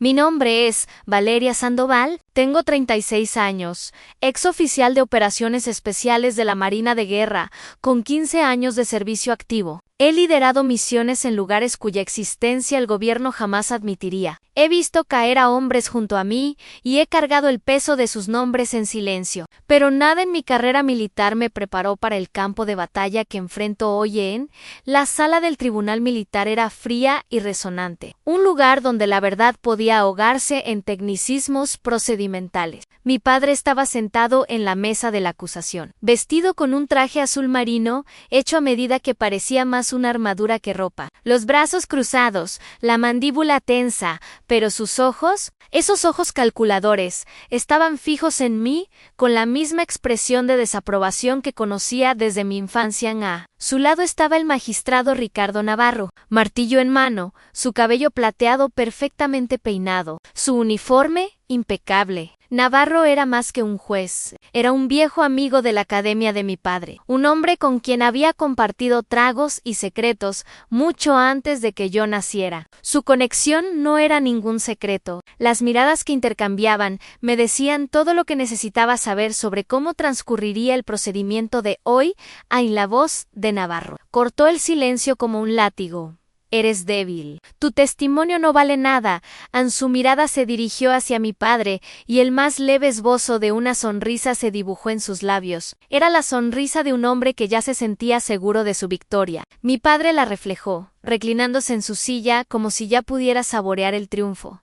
Mi nombre es Valeria Sandoval, tengo 36 años, ex oficial de operaciones especiales de la Marina de Guerra, con 15 años de servicio activo. He liderado misiones en lugares cuya existencia el gobierno jamás admitiría. He visto caer a hombres junto a mí y he cargado el peso de sus nombres en silencio. Pero nada en mi carrera militar me preparó para el campo de batalla que enfrento hoy en. La sala del tribunal militar era fría y resonante. Un lugar donde la verdad podía ahogarse en tecnicismos procedimentales. Mi padre estaba sentado en la mesa de la acusación, vestido con un traje azul marino, hecho a medida que parecía más una armadura que ropa. Los brazos cruzados, la mandíbula tensa, pero sus ojos, esos ojos calculadores, estaban fijos en mí con la misma expresión de desaprobación que conocía desde mi infancia. A su lado estaba el magistrado Ricardo Navarro, martillo en mano, su cabello plateado perfectamente peinado, su uniforme impecable. Navarro era más que un juez, era un viejo amigo de la academia de mi padre, un hombre con quien había compartido tragos y secretos mucho antes de que yo naciera. Su conexión no era ningún secreto, las miradas que intercambiaban me decían todo lo que necesitaba saber sobre cómo transcurriría el procedimiento de hoy. En la voz de Navarro cortó el silencio como un látigo. Eres débil. Tu testimonio no vale nada. Su mirada se dirigió hacia mi padre, y el más leve esbozo de una sonrisa se dibujó en sus labios. Era la sonrisa de un hombre que ya se sentía seguro de su victoria. Mi padre la reflejó, reclinándose en su silla como si ya pudiera saborear el triunfo.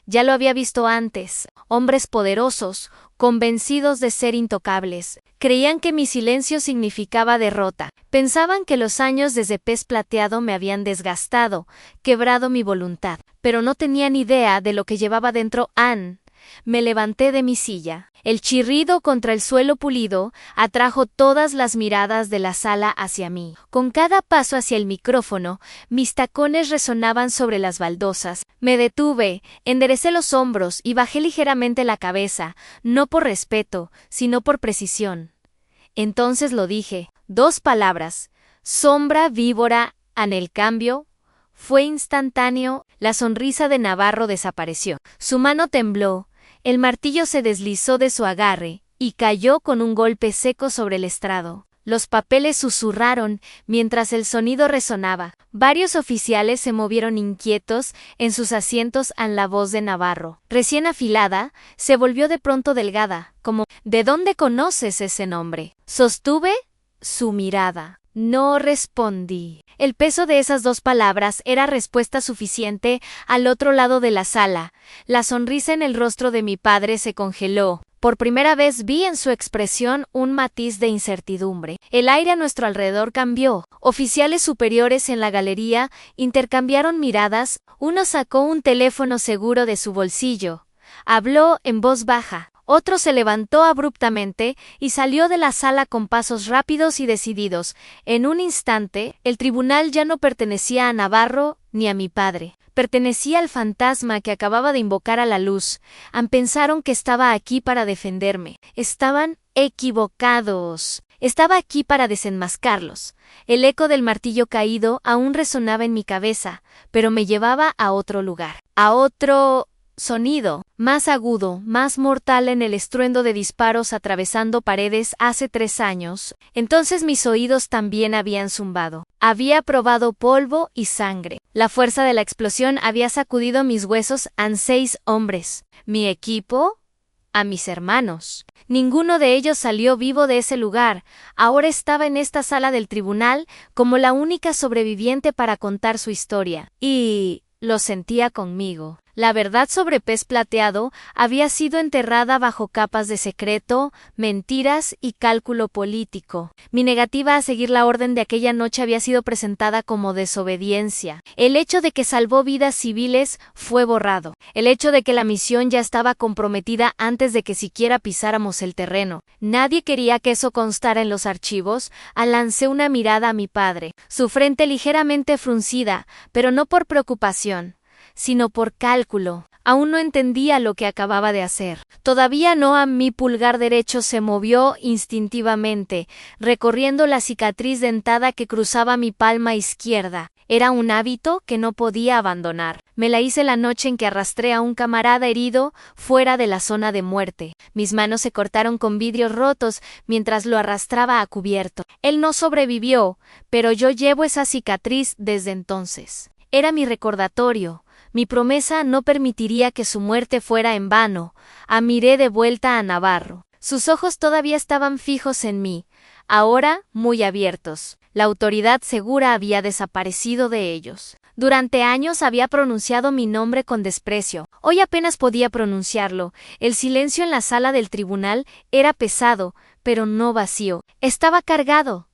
Ya lo había visto antes. Hombres poderosos, convencidos de ser intocables, creían que mi silencio significaba derrota. Pensaban que los años desde pez plateado me habían desgastado, quebrado mi voluntad, pero no tenían idea de lo que llevaba dentro. Me levanté de mi silla. El chirrido contra el suelo pulido atrajo todas las miradas de la sala hacia mí. Con cada paso hacia el micrófono, mis tacones resonaban sobre las baldosas. Me detuve, enderecé los hombros y bajé ligeramente la cabeza, no por respeto, sino por precisión. Entonces lo dije, 2 palabras, sombra, víbora. En el cambio, fue instantáneo, la sonrisa de Navarro desapareció. Su mano tembló. El martillo se deslizó de su agarre y cayó con un golpe seco sobre el estrado. Los papeles susurraron mientras el sonido resonaba. Varios oficiales se movieron inquietos en sus asientos ante la voz de Navarro. Recién afilada, se volvió de pronto delgada, como ¿de dónde conoces ese nombre? Sostuve su mirada. No respondí. El peso de esas 2 palabras era respuesta suficiente al otro lado de la sala. La sonrisa en el rostro de mi padre se congeló. Por primera vez vi en su expresión un matiz de incertidumbre. El aire a nuestro alrededor cambió. Oficiales superiores en la galería intercambiaron miradas. Uno sacó un teléfono seguro de su bolsillo. Habló en voz baja. Otro se levantó abruptamente y salió de la sala con pasos rápidos y decididos. En un instante, el tribunal ya no pertenecía a Navarro ni a mi padre. Pertenecía al fantasma que acababa de invocar a la luz. Pensaron que estaba aquí para defenderme. Estaban equivocados. Estaba aquí para desenmascarlos. El eco del martillo caído aún resonaba en mi cabeza, pero me llevaba a otro lugar. A otro sonido, más agudo, más mortal en el estruendo de disparos atravesando paredes hace 3 años. Entonces mis oídos también habían zumbado. Había probado polvo y sangre. La fuerza de la explosión había sacudido mis huesos. 6 hombres. Mi equipo, a mis hermanos. Ninguno de ellos salió vivo de ese lugar. Ahora estaba en esta sala del tribunal como la única sobreviviente para contar su historia. Y lo sentía conmigo. La verdad sobre pez plateado había sido enterrada bajo capas de secreto, mentiras y cálculo político. Mi negativa a seguir la orden de aquella noche había sido presentada como desobediencia. El hecho de que salvó vidas civiles fue borrado. El hecho de que la misión ya estaba comprometida antes de que siquiera pisáramos el terreno. Nadie quería que eso constara en los archivos. Lancé una mirada a mi padre, su frente ligeramente fruncida, pero no por preocupación, sino por cálculo. Aún no entendía lo que acababa de hacer. Todavía no. Mi pulgar derecho se movió instintivamente, recorriendo la cicatriz dentada que cruzaba mi palma izquierda. Era un hábito que no podía abandonar. Me la hice la noche en que arrastré a un camarada herido fuera de la zona de muerte. Mis manos se cortaron con vidrios rotos mientras lo arrastraba a cubierto. Él no sobrevivió, pero yo llevo esa cicatriz desde entonces. Era mi recordatorio. Mi promesa no permitiría que su muerte fuera en vano. Miré de vuelta a Navarro. Sus ojos todavía estaban fijos en mí, ahora muy abiertos. La autoridad segura había desaparecido de ellos. Durante años había pronunciado mi nombre con desprecio. Hoy apenas podía pronunciarlo. El silencio en la sala del tribunal era pesado, pero no vacío. Estaba cargado,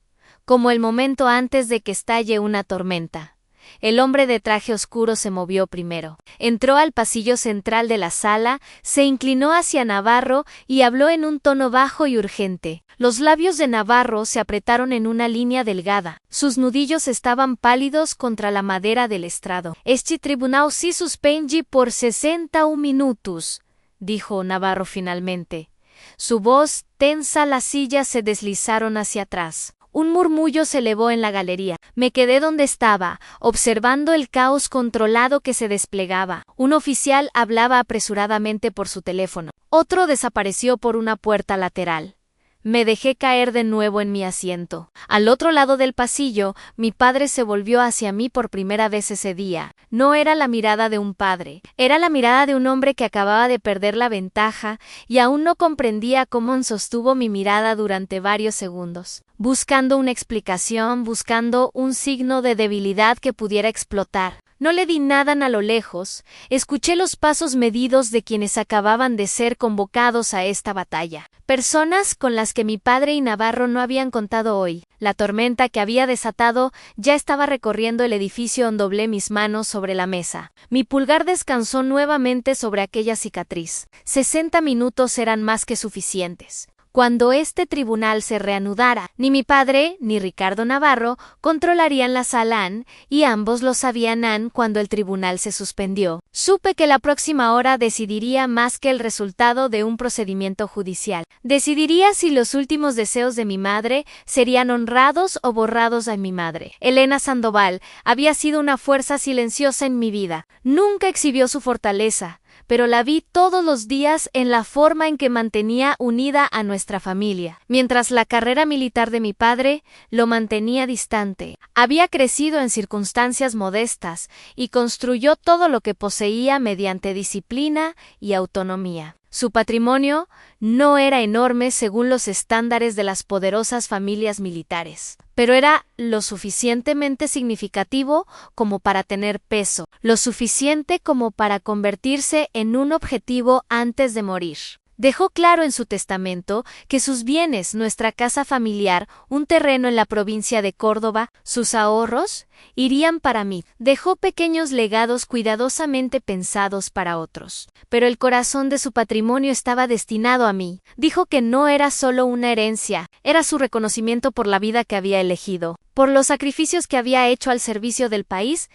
como el momento antes de que estalle una tormenta. El hombre de traje oscuro se movió primero. Entró al pasillo central de la sala, se inclinó hacia Navarro y habló en un tono bajo y urgente. Los labios de Navarro se apretaron en una línea delgada. Sus nudillos estaban pálidos contra la madera del estrado. «Este tribunal si suspende por 61 minutos», dijo Navarro finalmente. Su voz tensa, las sillas se deslizaron hacia atrás. Un murmullo se elevó en la galería. Me quedé donde estaba, observando el caos controlado que se desplegaba. Un oficial hablaba apresuradamente por su teléfono. Otro desapareció por una puerta lateral. Me dejé caer de nuevo en mi asiento. Al otro lado del pasillo, mi padre se volvió hacia mí por primera vez ese día. No era la mirada de un padre, era la mirada de un hombre que acababa de perder la ventaja y aún no comprendía cómo sostuvo mi mirada durante varios segundos. Buscando una explicación, buscando un signo de debilidad que pudiera explotar. No le di nada a lo lejos, escuché los pasos medidos de quienes acababan de ser convocados a esta batalla. Personas con las que mi padre y Navarro no habían contado hoy. La tormenta que había desatado ya estaba recorriendo el edificio. Doblé mis manos sobre la mesa. Mi pulgar descansó nuevamente sobre aquella cicatriz. 60 minutos eran más que suficientes. Cuando este tribunal se reanudara, ni mi padre ni Ricardo Navarro controlarían la sala y ambos lo sabían cuando el tribunal se suspendió. Supe que la próxima hora decidiría más que el resultado de un procedimiento judicial. Decidiría si los últimos deseos de mi madre serían honrados o borrados a mi madre. Elena Sandoval había sido una fuerza silenciosa en mi vida. Nunca exhibió su fortaleza, pero la vi todos los días en la forma en que mantenía unida a nuestra familia. Mientras la carrera militar de mi padre lo mantenía distante. Había crecido en circunstancias modestas y construyó todo lo que poseía mediante disciplina y autonomía. Su patrimonio no era enorme según los estándares de las poderosas familias militares, pero era lo suficientemente significativo como para tener peso, lo suficiente como para convertirse en un objetivo antes de morir. Dejó claro en su testamento que sus bienes, nuestra casa familiar, un terreno en la provincia de Córdoba, sus ahorros, irían para mí. Dejó pequeños legados cuidadosamente pensados para otros. Pero el corazón de su patrimonio estaba destinado a mí. Dijo que no era solo una herencia, era su reconocimiento por la vida que había elegido. Por los sacrificios que había hecho al servicio del país.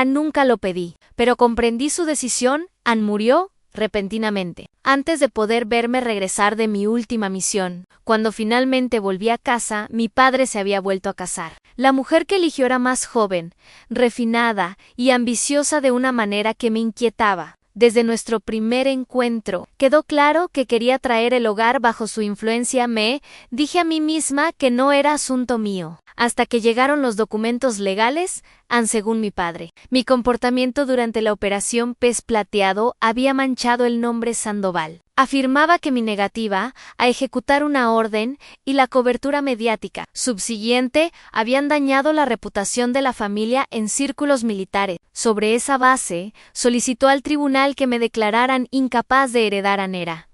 Nunca lo pedí, pero comprendí su decisión. Murió repentinamente, antes de poder verme regresar de mi última misión. Cuando finalmente volví a casa, mi padre se había vuelto a casar. La mujer que eligió era más joven, refinada y ambiciosa de una manera que me inquietaba. Desde nuestro primer encuentro, quedó claro que quería traer el hogar bajo su influencia. Me dije a mí misma que no era asunto mío, hasta que llegaron los documentos legales, según mi padre. Mi comportamiento durante la operación Pez Plateado había manchado el nombre Sandoval. Afirmaba que mi negativa a ejecutar una orden y la cobertura mediática subsiguiente habían dañado la reputación de la familia en círculos militares. Sobre esa base, solicitó al tribunal que me declararan incapaz de heredar a Nera.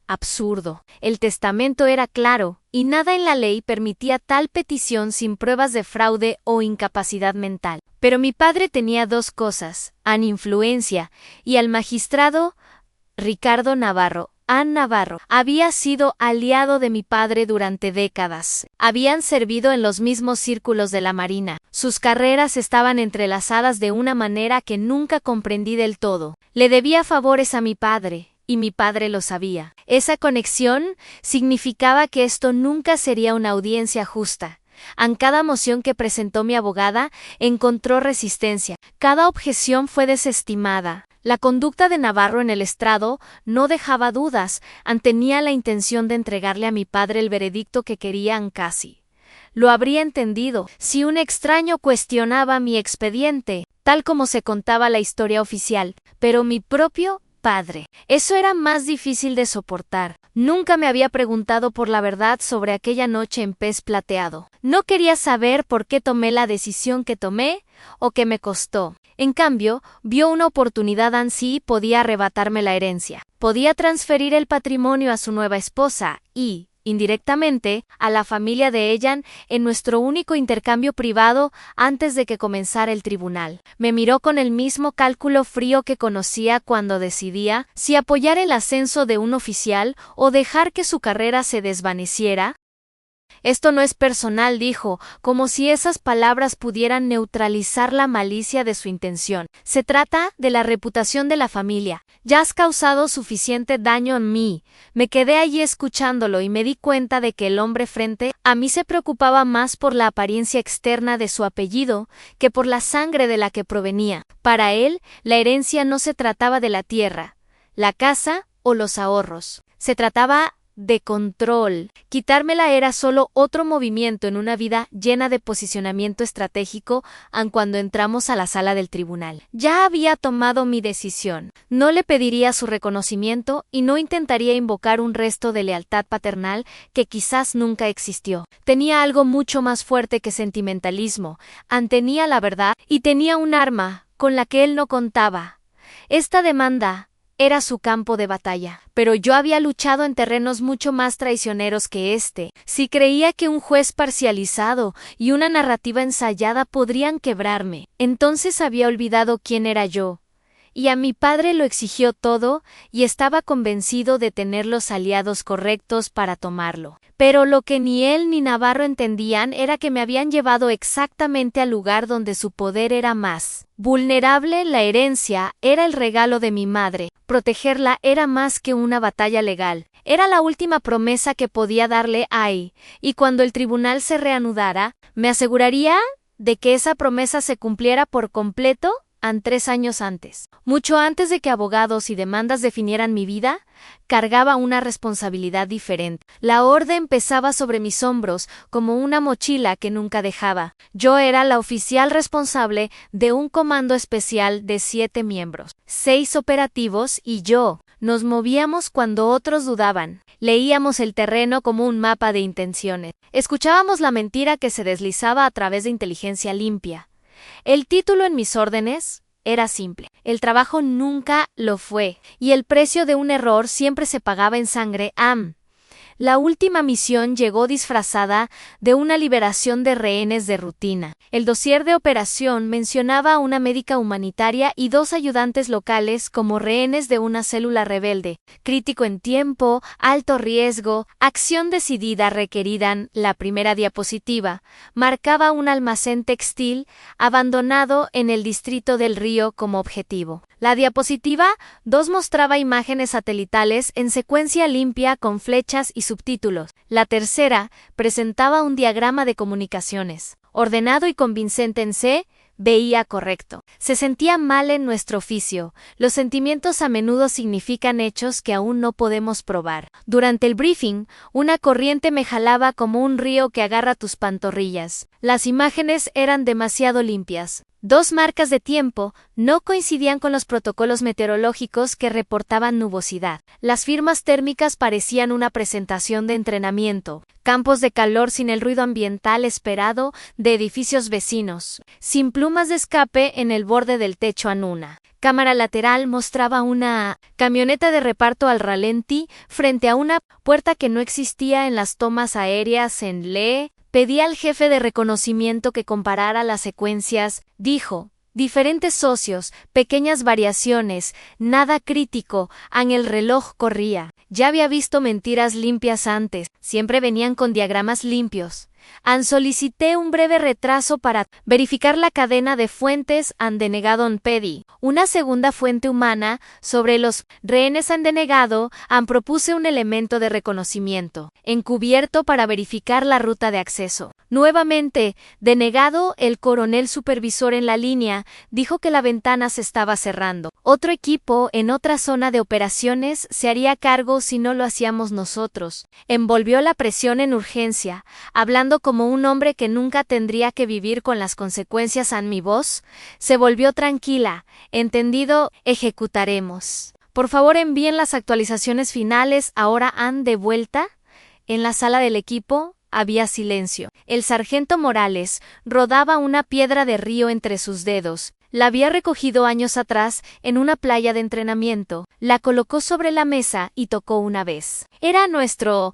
Absurdo. El testamento era claro, y nada en la ley permitía tal petición sin pruebas de fraude o incapacidad mental. Pero mi padre tenía dos cosas: influencia, y al magistrado Ricardo Navarro. Navarro había sido aliado de mi padre durante décadas. Habían servido en los mismos círculos de la Marina. Sus carreras estaban entrelazadas de una manera que nunca comprendí del todo. Le debía favores a mi padre, y mi padre lo sabía. Esa conexión significaba que esto nunca sería una audiencia justa. En cada moción que presentó mi abogada, encontró resistencia. Cada objeción fue desestimada. La conducta de Navarro en el estrado no dejaba dudas. Tenía la intención de entregarle a mi padre el veredicto que quería Ancasi. Lo habría entendido si un extraño cuestionaba mi expediente, tal como se contaba la historia oficial, pero mi propio padre. Eso era más difícil de soportar. Nunca me había preguntado por la verdad sobre aquella noche en Pez Plateado. No quería saber por qué tomé la decisión que tomé o que me costó. En cambio, vio una oportunidad. Ansí podía arrebatarme la herencia. Podía transferir el patrimonio a su nueva esposa y, indirectamente, a la familia de Ellan en nuestro único intercambio privado antes de que comenzara el tribunal. Me miró con el mismo cálculo frío que conocía cuando decidía si apoyar el ascenso de un oficial o dejar que su carrera se desvaneciera. Esto no es personal, dijo, como si esas palabras pudieran neutralizar la malicia de su intención. Se trata de la reputación de la familia. Ya has causado suficiente daño en mí. Me quedé allí escuchándolo y me di cuenta de que el hombre frente a mí se preocupaba más por la apariencia externa de su apellido que por la sangre de la que provenía. Para él, la herencia no se trataba de la tierra, la casa o los ahorros. Se trataba de control. Quitármela era solo otro movimiento en una vida llena de posicionamiento estratégico, aun cuando entramos a la sala del tribunal. Ya había tomado mi decisión. No le pediría su reconocimiento y no intentaría invocar un resto de lealtad paternal que quizás nunca existió. Tenía algo mucho más fuerte que sentimentalismo. Tenía la verdad y tenía un arma con la que él no contaba. Esta demanda era su campo de batalla, pero yo había luchado en terrenos mucho más traicioneros que este. Si creía que un juez parcializado y una narrativa ensayada podrían quebrarme, entonces había olvidado quién era yo. Y a mi padre lo exigió todo y estaba convencido de tener los aliados correctos para tomarlo. Pero lo que ni él ni Navarro entendían era que me habían llevado exactamente al lugar donde su poder era más vulnerable. La herencia era el regalo de mi madre. Protegerla era más que una batalla legal. Era la última promesa que podía darle a Ai, y cuando el tribunal se reanudara, me aseguraría de que esa promesa se cumpliera por completo 3 años antes. Mucho antes de que abogados y demandas definieran mi vida, cargaba una responsabilidad diferente. La orden pesaba sobre mis hombros como una mochila que nunca dejaba. Yo era la oficial responsable de un comando especial de 7 miembros, 6 operativos y yo. Nos movíamos cuando otros dudaban. Leíamos el terreno como un mapa de intenciones. Escuchábamos la mentira que se deslizaba a través de inteligencia limpia. El título en mis órdenes era simple. El trabajo nunca lo fue, y el precio de un error siempre se pagaba en sangre. La última misión llegó disfrazada de una liberación de rehenes de rutina. El dossier de operación mencionaba a una médica humanitaria y 2 ayudantes locales como rehenes de una célula rebelde. Crítico en tiempo, alto riesgo, acción decidida requerían. La primera diapositiva marcaba un almacén textil abandonado en el distrito del Río como objetivo. La diapositiva 2 mostraba imágenes satelitales en secuencia limpia con flechas y subtítulos. La tercera presentaba un diagrama de comunicaciones, ordenado y convincente en C. Veía correcto. Se sentía mal en nuestro oficio. Los sentimientos a menudo significan hechos que aún no podemos probar. Durante el briefing, una corriente me jalaba como un río que agarra tus pantorrillas. Las imágenes eran demasiado limpias. 2 marcas de tiempo no coincidían con los protocolos meteorológicos que reportaban nubosidad. Las firmas térmicas parecían una presentación de entrenamiento. Campos de calor sin el ruido ambiental esperado de edificios vecinos. Sin plumas de escape en el borde del techo. Una cámara lateral mostraba una camioneta de reparto al ralentí frente a una puerta que no existía en las tomas aéreas en Lee. Pedí al jefe de reconocimiento que comparara las secuencias. Dijo: diferentes socios, pequeñas variaciones, nada crítico. El reloj corría. Ya había visto mentiras limpias antes. Siempre venían con diagramas limpios. Solicité un breve retraso para verificar la cadena de fuentes denegado PEDI. Una segunda fuente humana sobre los rehenes denegado propuse un elemento de reconocimiento encubierto para verificar la ruta de acceso. Nuevamente, denegado, el coronel supervisor en la línea dijo que la ventana se estaba cerrando. Otro equipo en otra zona de operaciones se haría cargo si no lo hacíamos nosotros. Envolvió la presión en urgencia, hablando como un hombre que nunca tendría que vivir con las consecuencias. Mi voz se volvió tranquila. Entendido, ejecutaremos. Por favor, envíen las actualizaciones finales ahora. De vuelta en la sala del equipo. Había silencio. El sargento Morales rodaba una piedra de río entre sus dedos. La había recogido años atrás en una playa de entrenamiento. La colocó sobre la mesa y tocó una vez. Era nuestro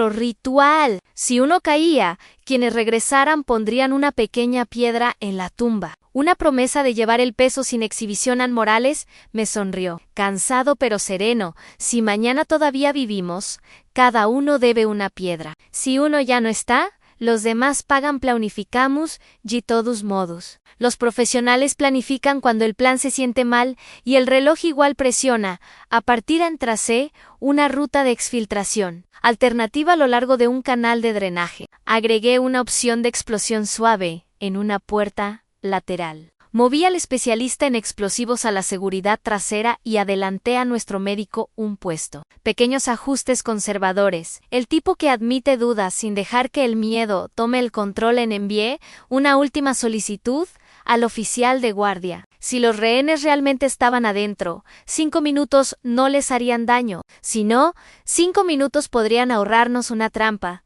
ritual. Si uno caía, quienes regresaran pondrían una pequeña piedra en la tumba. Una promesa de llevar el peso sin exhibición. Morales me sonrió, cansado pero sereno. Si mañana todavía vivimos, cada uno debe una piedra. Si uno ya no está, los demás pagan. Planificamos de todos modos. Los profesionales planifican cuando el plan se siente mal y el reloj igual presiona. A partir tracé una ruta de exfiltración alternativa a lo largo de un canal de drenaje. Agregué una opción de explosión suave en una puerta lateral. Moví al especialista en explosivos a la seguridad trasera y adelanté a nuestro médico un puesto. Pequeños ajustes conservadores. El tipo que admite dudas sin dejar que el miedo tome el control. Envié una última solicitud al oficial de guardia. Si los rehenes realmente estaban adentro, 5 minutos no les harían daño. Si no, 5 minutos podrían ahorrarnos una trampa.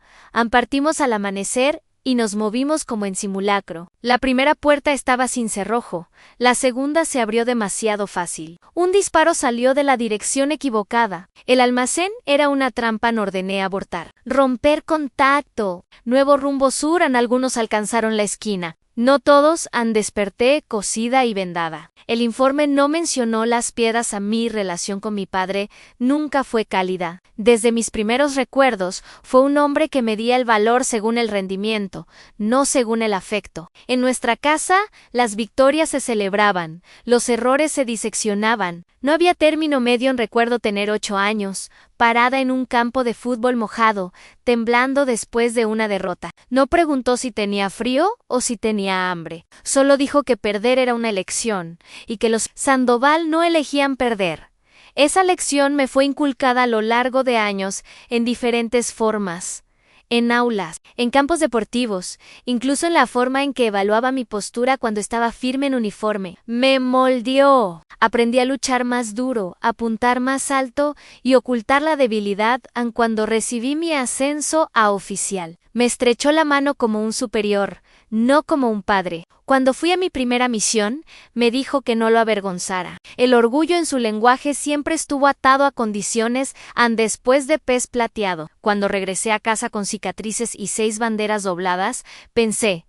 Partimos al amanecer y nos movimos como en simulacro. La primera puerta estaba sin cerrojo, la segunda se abrió demasiado fácil. Un disparo salió de la dirección equivocada. El almacén era una trampa. Ordené abortar. Romper contacto. Nuevo rumbo sur. Algunos alcanzaron la esquina. No todos. Desperté cosida y vendada. El informe no mencionó las piedras. Mi relación con mi padre nunca fue cálida. Desde mis primeros recuerdos, fue un hombre que medía el valor según el rendimiento, no según el afecto. En nuestra casa, las victorias se celebraban, los errores se diseccionaban. No había término medio. Recuerdo tener 8 años, parada en un campo de fútbol mojado, temblando después de una derrota. No preguntó si tenía frío o si tenía hambre. Solo dijo que perder era una elección, y que los Sandoval no elegían perder. Esa lección me fue inculcada a lo largo de años en diferentes formas. En aulas, en campos deportivos, incluso en la forma en que evaluaba mi postura cuando estaba firme en uniforme. Me moldeó. Aprendí a luchar más duro, apuntar más alto y ocultar la debilidad. Cuando recibí mi ascenso a oficial, me estrechó la mano como un superior, no como un padre. Cuando fui a mi primera misión, me dijo que no lo avergonzara. El orgullo en su lenguaje siempre estuvo atado a condiciones. Después de pez plateado, cuando regresé a casa con cicatrices y 6 banderas dobladas, pensé,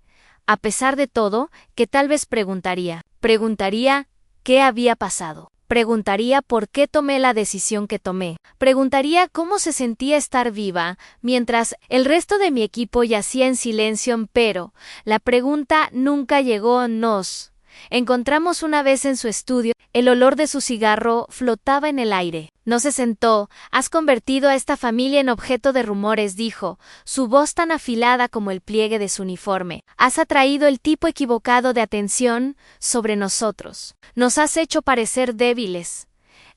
a pesar de todo, que tal vez preguntaría qué había pasado. Preguntaría por qué tomé la decisión que tomé. Preguntaría cómo se sentía estar viva, mientras el resto de mi equipo yacía en silencio. Pero la pregunta nunca llegó. Nos encontramos una vez en su estudio. El olor de su cigarro flotaba en el aire. No se sentó. Has convertido a esta familia en objeto de rumores, dijo, su voz tan afilada como el pliegue de su uniforme. Has atraído el tipo equivocado de atención sobre nosotros. Nos has hecho parecer débiles.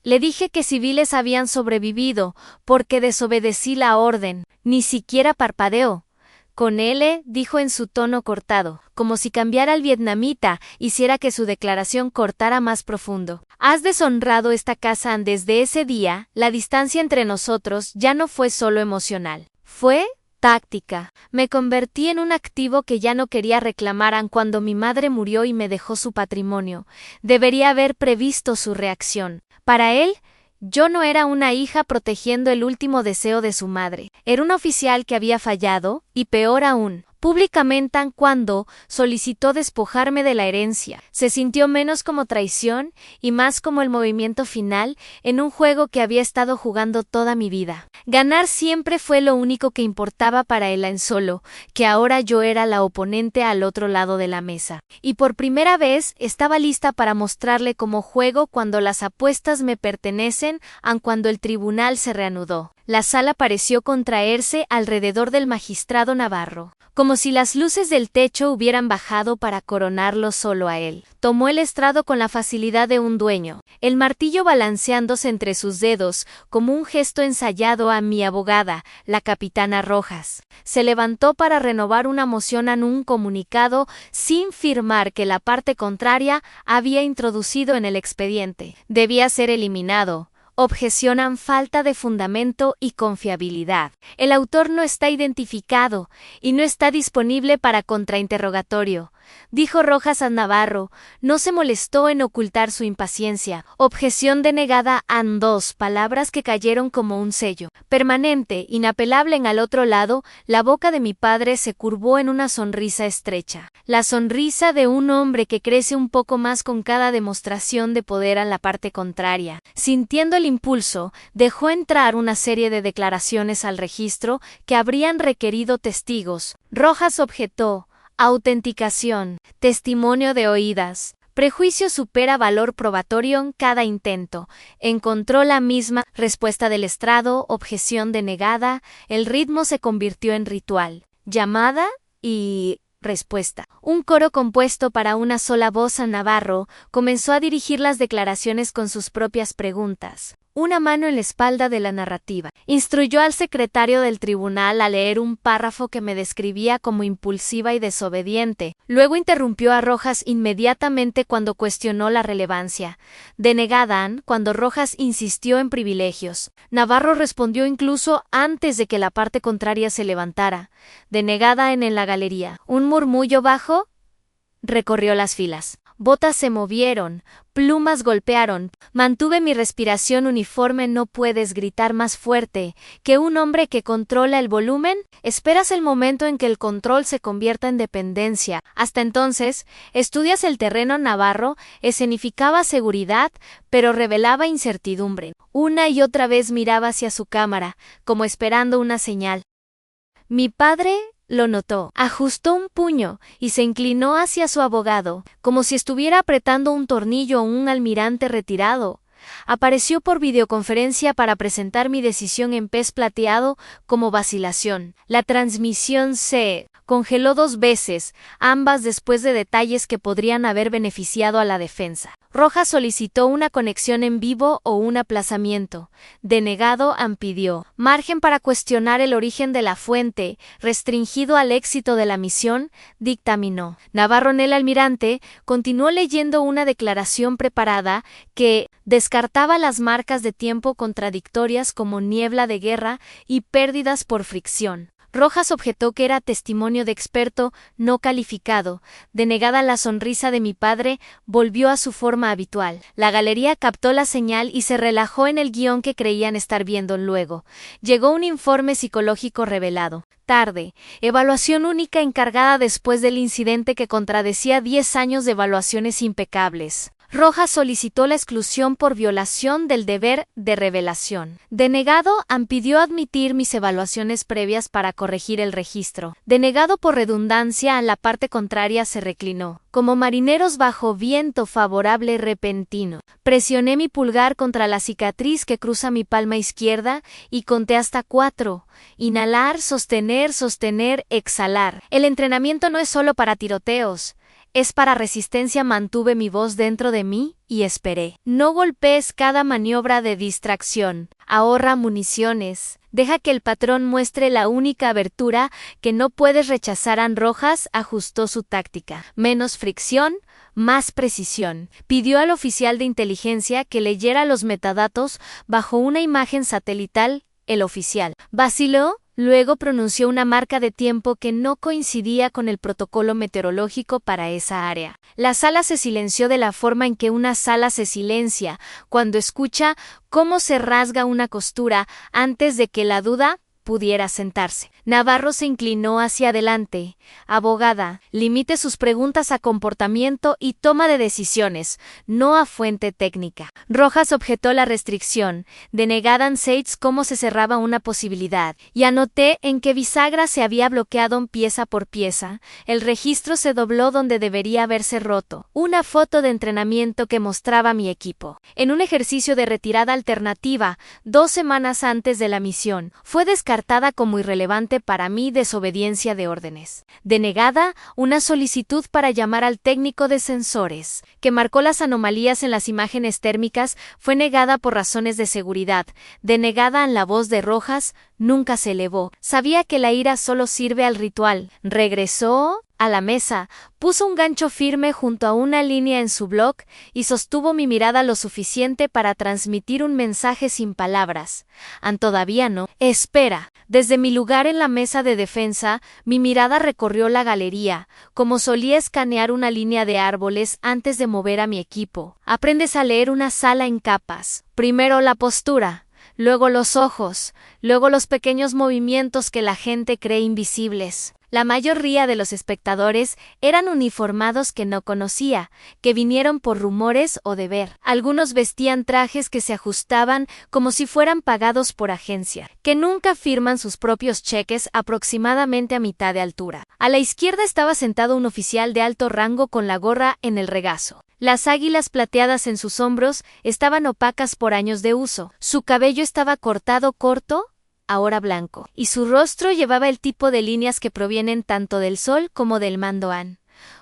Le dije que civiles habían sobrevivido porque desobedecí la orden. Ni siquiera parpadeó. Con L, dijo en su tono cortado, como si cambiara al vietnamita, hiciera que su declaración cortara más profundo. Has deshonrado esta casa. Desde ese día, la distancia entre nosotros ya no fue solo emocional. Fue táctica. Me convertí en un activo que ya no quería reclamar. Cuando mi madre murió y me dejó su patrimonio, debería haber previsto su reacción. Para él, yo no era una hija protegiendo el último deseo de su madre. Era un oficial que había fallado, y peor aún, públicamente cuando solicitó despojarme de la herencia. Se sintió menos como traición y más como el movimiento final en un juego que había estado jugando toda mi vida. Ganar siempre fue lo único que importaba para él en solo, que ahora yo era la oponente al otro lado de la mesa. Y por primera vez estaba lista para mostrarle cómo juego cuando las apuestas me pertenecen, aun cuando el tribunal se reanudó. La sala pareció contraerse alrededor del magistrado Navarro, como si las luces del techo hubieran bajado para coronarlo solo a él. Tomó el estrado con la facilidad de un dueño, el martillo balanceándose entre sus dedos, como un gesto ensayado a mi abogada, la capitana Rojas. Se levantó para renovar una moción en un comunicado sin firmar que la parte contraria había introducido en el expediente. Debía ser eliminado. Objecionan falta de fundamento y confiabilidad. El autor no está identificado y no está disponible para contrainterrogatorio, dijo Rojas a Navarro. No se molestó en ocultar su impaciencia. Objeción denegada en dos palabras que cayeron como un sello permanente, inapelable. En al otro lado, la boca de mi padre se curvó en una sonrisa estrecha. La sonrisa de un hombre que crece un poco más con cada demostración de poder en la parte contraria. Sintiendo el impulso, dejó entrar una serie de declaraciones al registro que habrían requerido testigos. Rojas objetó: autenticación, testimonio de oídas. Prejuicio supera valor probatorio en cada intento. Encontró la misma respuesta del estrado, objeción denegada. El ritmo se convirtió en ritual. Llamada y respuesta. Un coro compuesto para una sola voz a Navarro comenzó a dirigir las declaraciones con sus propias preguntas. Una mano en la espalda de la narrativa. Instruyó al secretario del tribunal a leer un párrafo que me describía como impulsiva y desobediente. Luego interrumpió a Rojas inmediatamente cuando cuestionó la relevancia. Denegada cuando Rojas insistió en privilegios. Navarro respondió incluso antes de que la parte contraria se levantara. Denegada en la galería. Un murmullo bajo recorrió las filas. Botas se movieron, plumas golpearon, mantuve mi respiración uniforme. No puedes gritar más fuerte que un hombre que controla el volumen. Esperas el momento en que el control se convierta en dependencia. Hasta entonces, estudias el terreno. Navarro escenificaba seguridad, pero revelaba incertidumbre. Una y otra vez miraba hacia su cámara, como esperando una señal. Mi padre lo notó. Ajustó un puño y se inclinó hacia su abogado, como si estuviera apretando un tornillo a un almirante retirado. Apareció por videoconferencia para presentar mi decisión en pez plateado como vacilación. La transmisión se congeló 2 veces, ambas después de detalles que podrían haber beneficiado a la defensa. Rojas solicitó una conexión en vivo o un aplazamiento. Denegado pidió margen para cuestionar el origen de la fuente, restringido al éxito de la misión. Dictaminó. Navarro el almirante continuó leyendo una declaración preparada que descartaba las marcas de tiempo contradictorias como niebla de guerra y pérdidas por fricción. Rojas objetó que era testimonio de experto no calificado. Denegada la sonrisa de mi padre, volvió a su forma habitual. La galería captó la señal y se relajó en el guión que creían estar viendo luego. Llegó un informe psicológico revelado. Tarde. Evaluación única encargada después del incidente que contradecía 10 años de evaluaciones impecables. Rojas solicitó la exclusión por violación del deber de revelación. Denegado pidió admitir mis evaluaciones previas para corregir el registro. Denegado por redundancia, la parte contraria se reclinó. Como marineros bajo viento favorable repentino. Presioné mi pulgar contra la cicatriz que cruza mi palma izquierda y conté hasta 4. Inhalar, sostener, sostener, exhalar. El entrenamiento no es solo para tiroteos. Es para resistencia. Mantuve mi voz dentro de mí y esperé. No golpees cada maniobra de distracción. Ahorra municiones. Deja que el patrón muestre la única abertura que no puedes rechazar. Rojas ajustó su táctica. Menos fricción, más precisión. Pidió al oficial de inteligencia que leyera los metadatos bajo una imagen satelital. El oficial vaciló. Luego pronunció una marca de tiempo que no coincidía con el protocolo meteorológico para esa área. La sala se silenció de la forma en que una sala se silencia cuando escucha cómo se rasga una costura antes de que la duda pudiera sentarse. Navarro se inclinó hacia adelante. Abogada, limite sus preguntas a comportamiento y toma de decisiones, no a fuente técnica. Rojas objetó la restricción, denegada en Seitz cómo se cerraba una posibilidad, y anoté en que bisagra se había bloqueado pieza por pieza. El registro se dobló donde debería haberse roto. Una foto de entrenamiento que mostraba mi equipo. En un ejercicio de retirada alternativa, 2 semanas antes de la misión, fue descartada como irrelevante para mí desobediencia de órdenes. Denegada, una solicitud para llamar al técnico de sensores, que marcó las anomalías en las imágenes térmicas, fue negada por razones de seguridad. Denegada en la voz de Rojas, nunca se elevó. Sabía que la ira solo sirve al ritual. Regresó a la mesa, puso un gancho firme junto a una línea en su blog y sostuvo mi mirada lo suficiente para transmitir un mensaje sin palabras. Todavía no. Espera. Desde mi lugar en la mesa de defensa, mi mirada recorrió la galería, como solía escanear una línea de árboles antes de mover a mi equipo. Aprendes a leer una sala en capas. Primero la postura, luego los ojos, luego los pequeños movimientos que la gente cree invisibles. La mayoría de los espectadores eran uniformados que no conocía, que vinieron por rumores o deber. Algunos vestían trajes que se ajustaban como si fueran pagados por agencia, que nunca firman sus propios cheques aproximadamente a mitad de altura. A la izquierda estaba sentado un oficial de alto rango con la gorra en el regazo. Las águilas plateadas en sus hombros estaban opacas por años de uso. Su cabello estaba cortado corto, ahora blanco, y su rostro llevaba el tipo de líneas que provienen tanto del sol como del mandoán.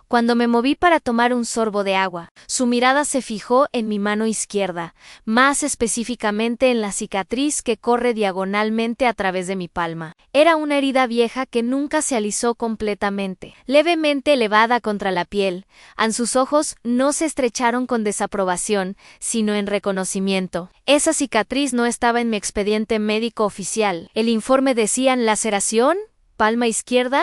Cuando me moví para tomar un sorbo de agua, su mirada se fijó en mi mano izquierda, más específicamente en la cicatriz que corre diagonalmente a través de mi palma. Era una herida vieja que nunca se alisó completamente, levemente elevada contra la piel. Sus ojos no se estrecharon con desaprobación, sino en reconocimiento. Esa cicatriz no estaba en mi expediente médico oficial. El informe decía laceración, palma izquierda,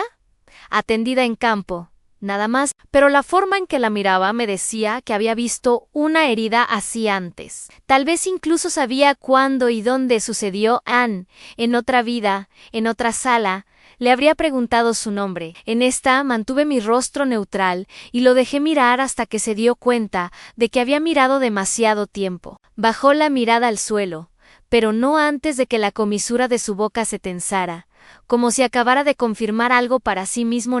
atendida en campo. Nada más, pero la forma en que la miraba me decía que había visto una herida así antes. Tal vez incluso sabía cuándo y dónde sucedió. En otra vida, en otra sala, le habría preguntado su nombre. En esta mantuve mi rostro neutral y lo dejé mirar hasta que se dio cuenta de que había mirado demasiado tiempo. Bajó la mirada al suelo, pero no antes de que la comisura de su boca se tensara, como si acabara de confirmar algo para sí mismo.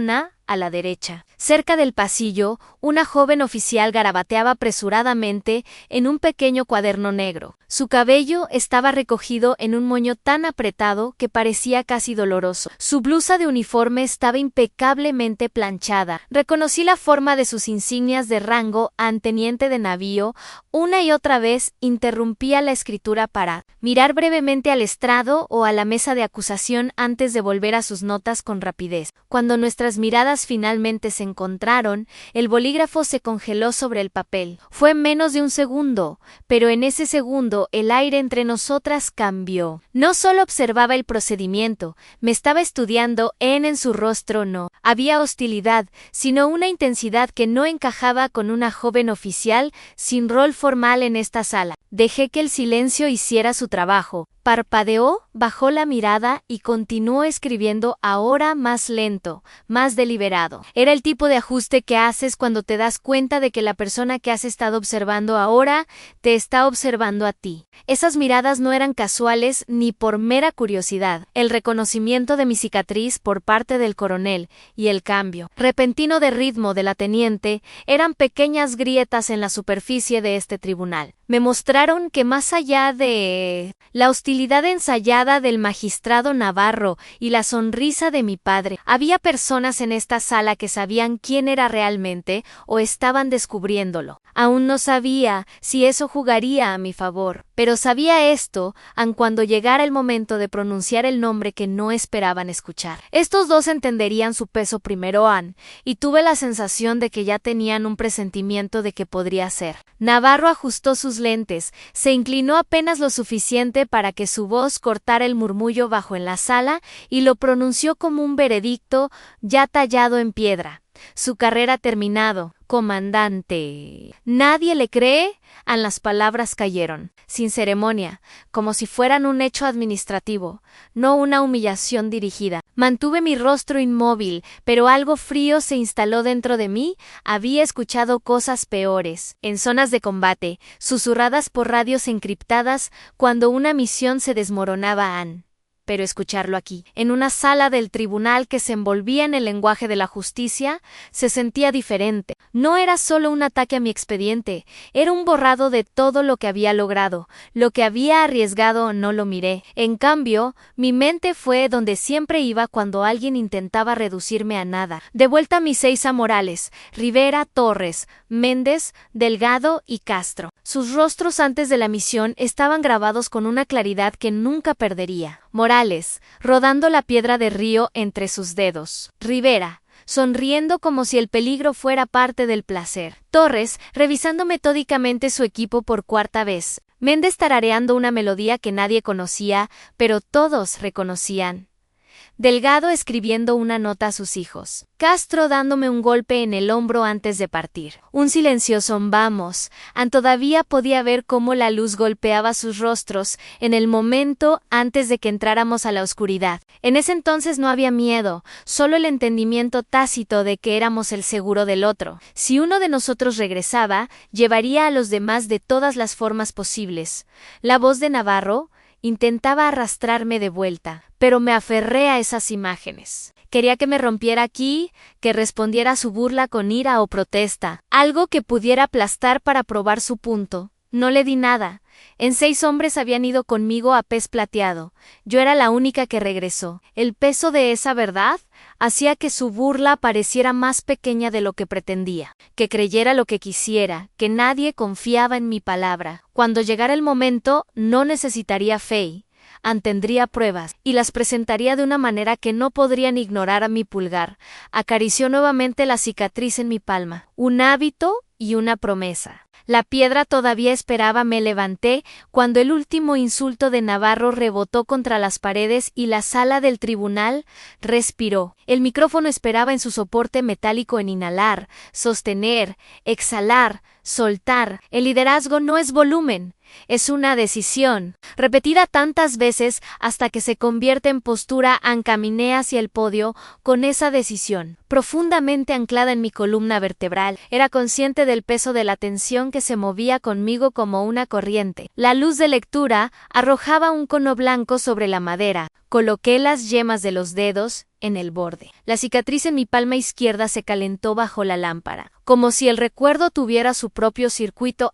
A la derecha. Cerca del pasillo, una joven oficial garabateaba apresuradamente en un pequeño cuaderno negro. Su cabello estaba recogido en un moño tan apretado que parecía casi doloroso. Su blusa de uniforme estaba impecablemente planchada. Reconocí la forma de sus insignias de rango teniente de navío. Una y otra vez interrumpía la escritura para mirar brevemente al estrado o a la mesa de acusación antes de volver a sus notas con rapidez. Cuando nuestras miradas finalmente se encontraron, el bolígrafo se congeló sobre el papel. Fue menos de un segundo, pero en ese segundo el aire entre nosotras cambió. No solo observaba el procedimiento, me estaba estudiando. En su rostro no había hostilidad, sino una intensidad que no encajaba con una joven oficial sin rol formal en esta sala. Dejé que el silencio hiciera su trabajo. Parpadeó, bajó la mirada y continuó escribiendo, ahora más lento, más deliberado. Era el tipo de ajuste que haces cuando te das cuenta de que la persona que has estado observando ahora te está observando a ti. Esas miradas no eran casuales ni por mera curiosidad. El reconocimiento de mi cicatriz por parte del coronel y el cambio repentino de ritmo de la teniente eran pequeñas grietas en la superficie de este tribunal. Me mostraron que más allá de la hostilidad ensayada del magistrado Navarro y la sonrisa de mi padre, había personas en esta sala que sabían quién era realmente o estaban descubriéndolo. Aún no sabía si eso jugaría a mi favor, pero sabía esto aun cuando llegara el momento de pronunciar el nombre que no esperaban escuchar. Estos dos entenderían su peso primero, y tuve la sensación de que ya tenían un presentimiento de que podría ser. Navarro ajustó sus lentes, se inclinó apenas lo suficiente para que su voz cortara el murmullo bajo en la sala y lo pronunció como un veredicto ya tallado en piedra. Su carrera terminado, comandante. ¿Nadie le cree? Las palabras cayeron, sin ceremonia, como si fueran un hecho administrativo, no una humillación dirigida. Mantuve mi rostro inmóvil, pero algo frío se instaló dentro de mí. Había escuchado cosas peores, en zonas de combate, susurradas por radios encriptadas, cuando una misión se desmoronaba. Pero escucharlo aquí, en una sala del tribunal que se envolvía en el lenguaje de la justicia, se sentía diferente. No era solo un ataque a mi expediente, era un borrado de todo lo que había logrado, lo que había arriesgado. No lo miré. En cambio, mi mente fue donde siempre iba cuando alguien intentaba reducirme a nada. De vuelta a mis 6 Morales, Rivera, Torres, Méndez, Delgado y Castro. Sus rostros antes de la misión estaban grabados con una claridad que nunca perdería. Morales, rodando la piedra de río entre sus dedos. Rivera, sonriendo como si el peligro fuera parte del placer. Torres, revisando metódicamente su equipo por 4ª vez. Méndez tarareando una melodía que nadie conocía, pero todos reconocían. Delgado escribiendo una nota a sus hijos. Castro dándome un golpe en el hombro antes de partir. Un silencioso vamos. Todavía podía ver cómo la luz golpeaba sus rostros en el momento antes de que entráramos a la oscuridad. En ese entonces no había miedo, solo el entendimiento tácito de que éramos el seguro del otro. Si uno de nosotros regresaba, llevaría a los demás de todas las formas posibles. La voz de Navarro intentaba arrastrarme de vuelta, pero me aferré a esas imágenes. Quería que me rompiera aquí, que respondiera a su burla con ira o protesta, algo que pudiera aplastar para probar su punto. No le di nada. En 6 hombres habían ido conmigo a Pez Plateado. Yo era la única que regresó. El peso de esa verdad hacía que su burla pareciera más pequeña de lo que pretendía, que creyera lo que quisiera, que nadie confiaba en mi palabra. Cuando llegara el momento, no necesitaría fe. Tendría pruebas, y las presentaría de una manera que no podrían ignorar a mi pulgar. Acarició nuevamente la cicatriz en mi palma. Un hábito y una promesa. La piedra todavía esperaba. Me levanté cuando el último insulto de Navarro rebotó contra las paredes y la sala del tribunal respiró. El micrófono esperaba en su soporte metálico en inhalar, sostener, exhalar, soltar. El liderazgo no es volumen. Es una decisión, repetida tantas veces hasta que se convierte en postura. Caminé hacia el podio con esa decisión, profundamente anclada en mi columna vertebral. Era consciente del peso de la tensión que se movía conmigo como una corriente. La luz de lectura arrojaba un cono blanco sobre la madera. Coloqué las yemas de los dedos en el borde. La cicatriz en mi palma izquierda se calentó bajo la lámpara, como si el recuerdo tuviera su propio circuito.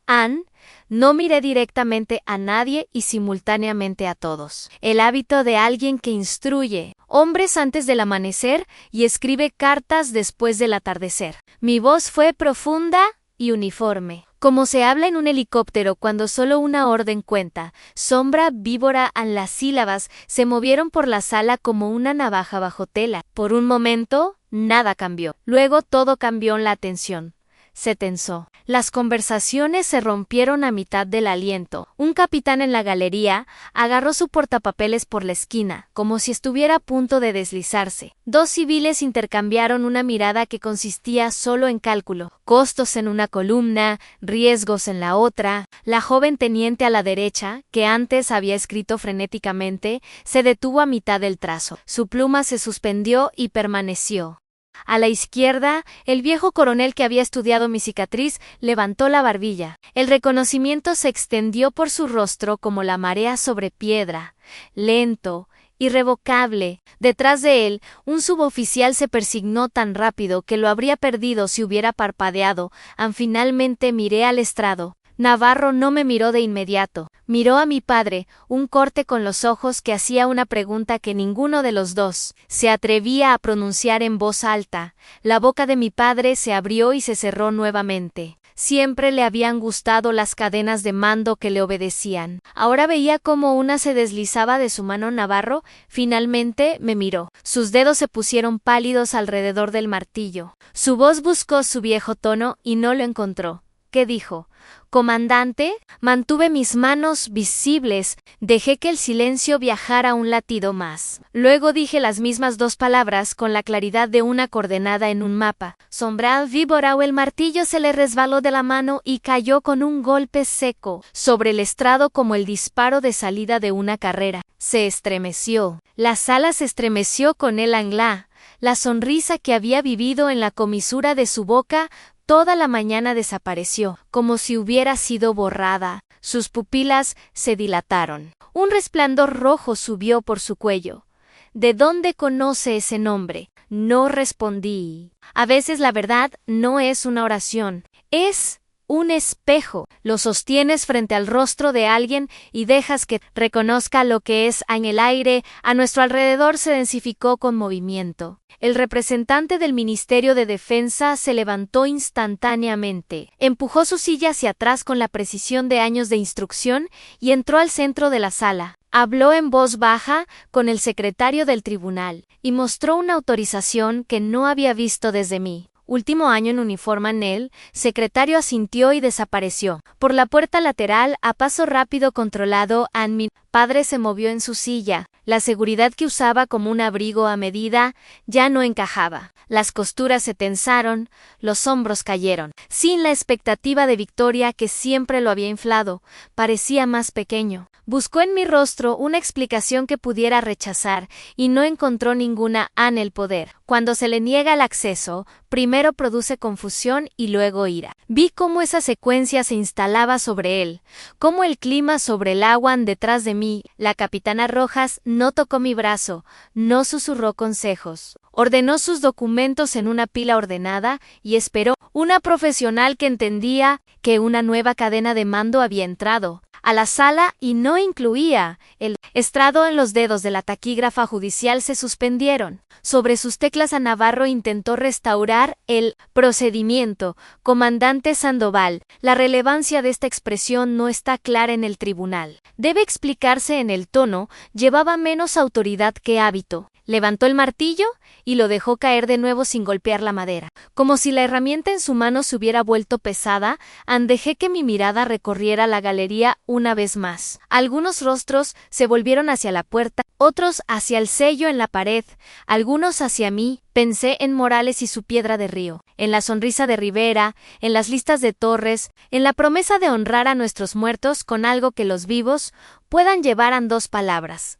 No miré directamente a nadie y simultáneamente a todos. El hábito de alguien que instruye hombres antes del amanecer y escribe cartas después del atardecer. Mi voz fue profunda y uniforme, como se habla en un helicóptero cuando solo una orden cuenta. Sombra, víbora, las sílabas se movieron por la sala como una navaja bajo tela. Por un momento, nada cambió. Luego todo cambió. La atención se tensó. Las conversaciones se rompieron a mitad del aliento. Un capitán en la galería agarró su portapapeles por la esquina, como si estuviera a punto de deslizarse. 2 civiles intercambiaron una mirada que consistía solo en cálculo. Costos en una columna, riesgos en la otra. La joven teniente a la derecha, que antes había escrito frenéticamente, se detuvo a mitad del trazo. Su pluma se suspendió y permaneció. A la izquierda, el viejo coronel que había estudiado mi cicatriz levantó la barbilla. El reconocimiento se extendió por su rostro como la marea sobre piedra. Lento, irrevocable. Detrás de él, un suboficial se persignó tan rápido que lo habría perdido si hubiera parpadeado. Finalmente miré al estrado. Navarro no me miró de inmediato. Miró a mi padre, un corte con los ojos que hacía una pregunta que ninguno de los dos se atrevía a pronunciar en voz alta. La boca de mi padre se abrió y se cerró nuevamente. Siempre le habían gustado las cadenas de mando que le obedecían. Ahora veía cómo una se deslizaba de su mano. Navarro finalmente me miró. Sus dedos se pusieron pálidos alrededor del martillo. Su voz buscó su viejo tono y no lo encontró. ¿Qué dijo? Comandante, mantuve mis manos visibles, dejé que el silencio viajara un latido más. Luego dije las mismas dos palabras con la claridad de una coordenada en un mapa. Sombral víbora o el martillo se le resbaló de la mano y cayó con un golpe seco sobre el estrado como el disparo de salida de una carrera. Se estremeció. La sala se estremeció con el anglá. La sonrisa que había vivido en la comisura de su boca toda la mañana desapareció, como si hubiera sido borrada. Sus pupilas se dilataron. Un resplandor rojo subió por su cuello. ¿De dónde conoce ese nombre? No respondí. A veces la verdad no es una oración, es un espejo. Lo sostienes frente al rostro de alguien y dejas que reconozca lo que es en el aire. A nuestro alrededor se densificó con movimiento. El representante del Ministerio de Defensa se levantó instantáneamente, empujó su silla hacia atrás con la precisión de años de instrucción y entró al centro de la sala. Habló en voz baja con el secretario del tribunal y mostró una autorización que no había visto desde mi último año en uniforme. El secretario asintió y desapareció. Por la puerta lateral, a paso rápido controlado, mi padre se movió en su silla. La seguridad que usaba como un abrigo a medida ya no encajaba. Las costuras se tensaron, los hombros cayeron. Sin la expectativa de victoria que siempre lo había inflado, parecía más pequeño. Buscó en mi rostro una explicación que pudiera rechazar y no encontró ninguna. En el poder, cuando se le niega el acceso, primero produce confusión y luego ira. Vi cómo esa secuencia se instalaba sobre él, cómo el clima sobre el agua detrás de mí. La capitana Rojas no tocó mi brazo, no susurró consejos. Ordenó sus documentos en una pila ordenada y esperó. Una profesional que entendía que una nueva cadena de mando había entrado a la sala y no incluía el estrado. En los dedos de la taquígrafa judicial se suspendieron. Sobre sus teclas a Navarro intentó restaurar el procedimiento. Comandante Sandoval, la relevancia de esta expresión no está clara en el tribunal. Debe explicarse en el tono, llevaba menos autoridad que hábito. Levantó el martillo y lo dejó caer de nuevo sin golpear la madera. Como si la herramienta en su mano se hubiera vuelto pesada, dejé que mi mirada recorriera la galería una vez más. Algunos rostros se volvieron hacia la puerta, otros hacia el sello en la pared, algunos hacia mí. Pensé en Morales y su piedra de río, en la sonrisa de Rivera, en las listas de Torres, en la promesa de honrar a nuestros muertos con algo que los vivos puedan llevar. Dos palabras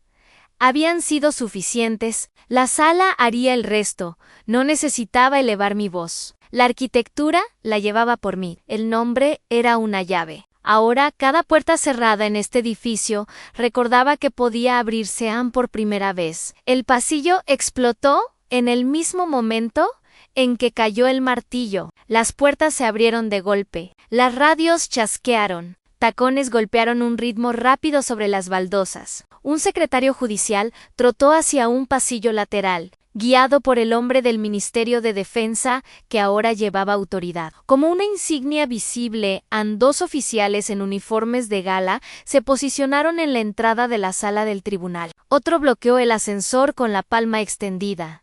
habían sido suficientes. La sala haría el resto. No necesitaba elevar mi voz. La arquitectura la llevaba por mí. El nombre era una llave. Ahora, cada puerta cerrada en este edificio recordaba que podía abrirse por primera vez. El pasillo explotó en el mismo momento en que cayó el martillo. Las puertas se abrieron de golpe. Las radios chasquearon. Tacones golpearon un ritmo rápido sobre las baldosas. Un secretario judicial trotó hacia un pasillo lateral, guiado por el hombre del Ministerio de Defensa que ahora llevaba autoridad. Como una insignia visible, dos oficiales en uniformes de gala se posicionaron en la entrada de la sala del tribunal. Otro bloqueó el ascensor con la palma extendida.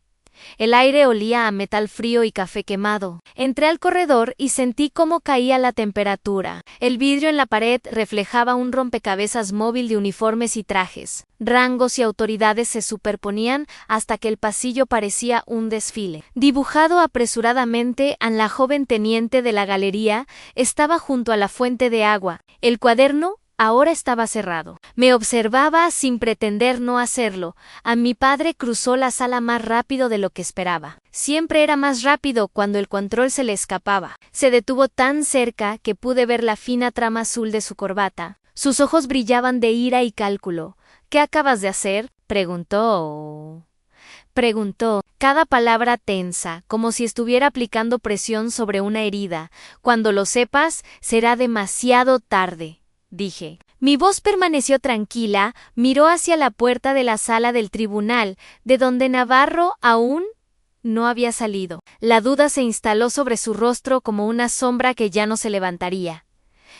El aire olía a metal frío y café quemado. Entré al corredor y sentí cómo caía la temperatura. El vidrio en la pared reflejaba un rompecabezas móvil de uniformes y trajes. Rangos y autoridades se superponían hasta que el pasillo parecía un desfile. Dibujado apresuradamente, la joven teniente de la galería estaba junto a la fuente de agua. El cuaderno ahora estaba cerrado. Me observaba sin pretender no hacerlo. Mi padre cruzó la sala más rápido de lo que esperaba. Siempre era más rápido cuando el control se le escapaba. Se detuvo tan cerca que pude ver la fina trama azul de su corbata. Sus ojos brillaban de ira y cálculo. ¿Qué acabas de hacer?, preguntó, cada palabra tensa, como si estuviera aplicando presión sobre una herida. Cuando lo sepas, será demasiado tarde, dije. Mi voz permaneció tranquila, miró hacia la puerta de la sala del tribunal, de donde Navarro aún no había salido. La duda se instaló sobre su rostro como una sombra que ya no se levantaría.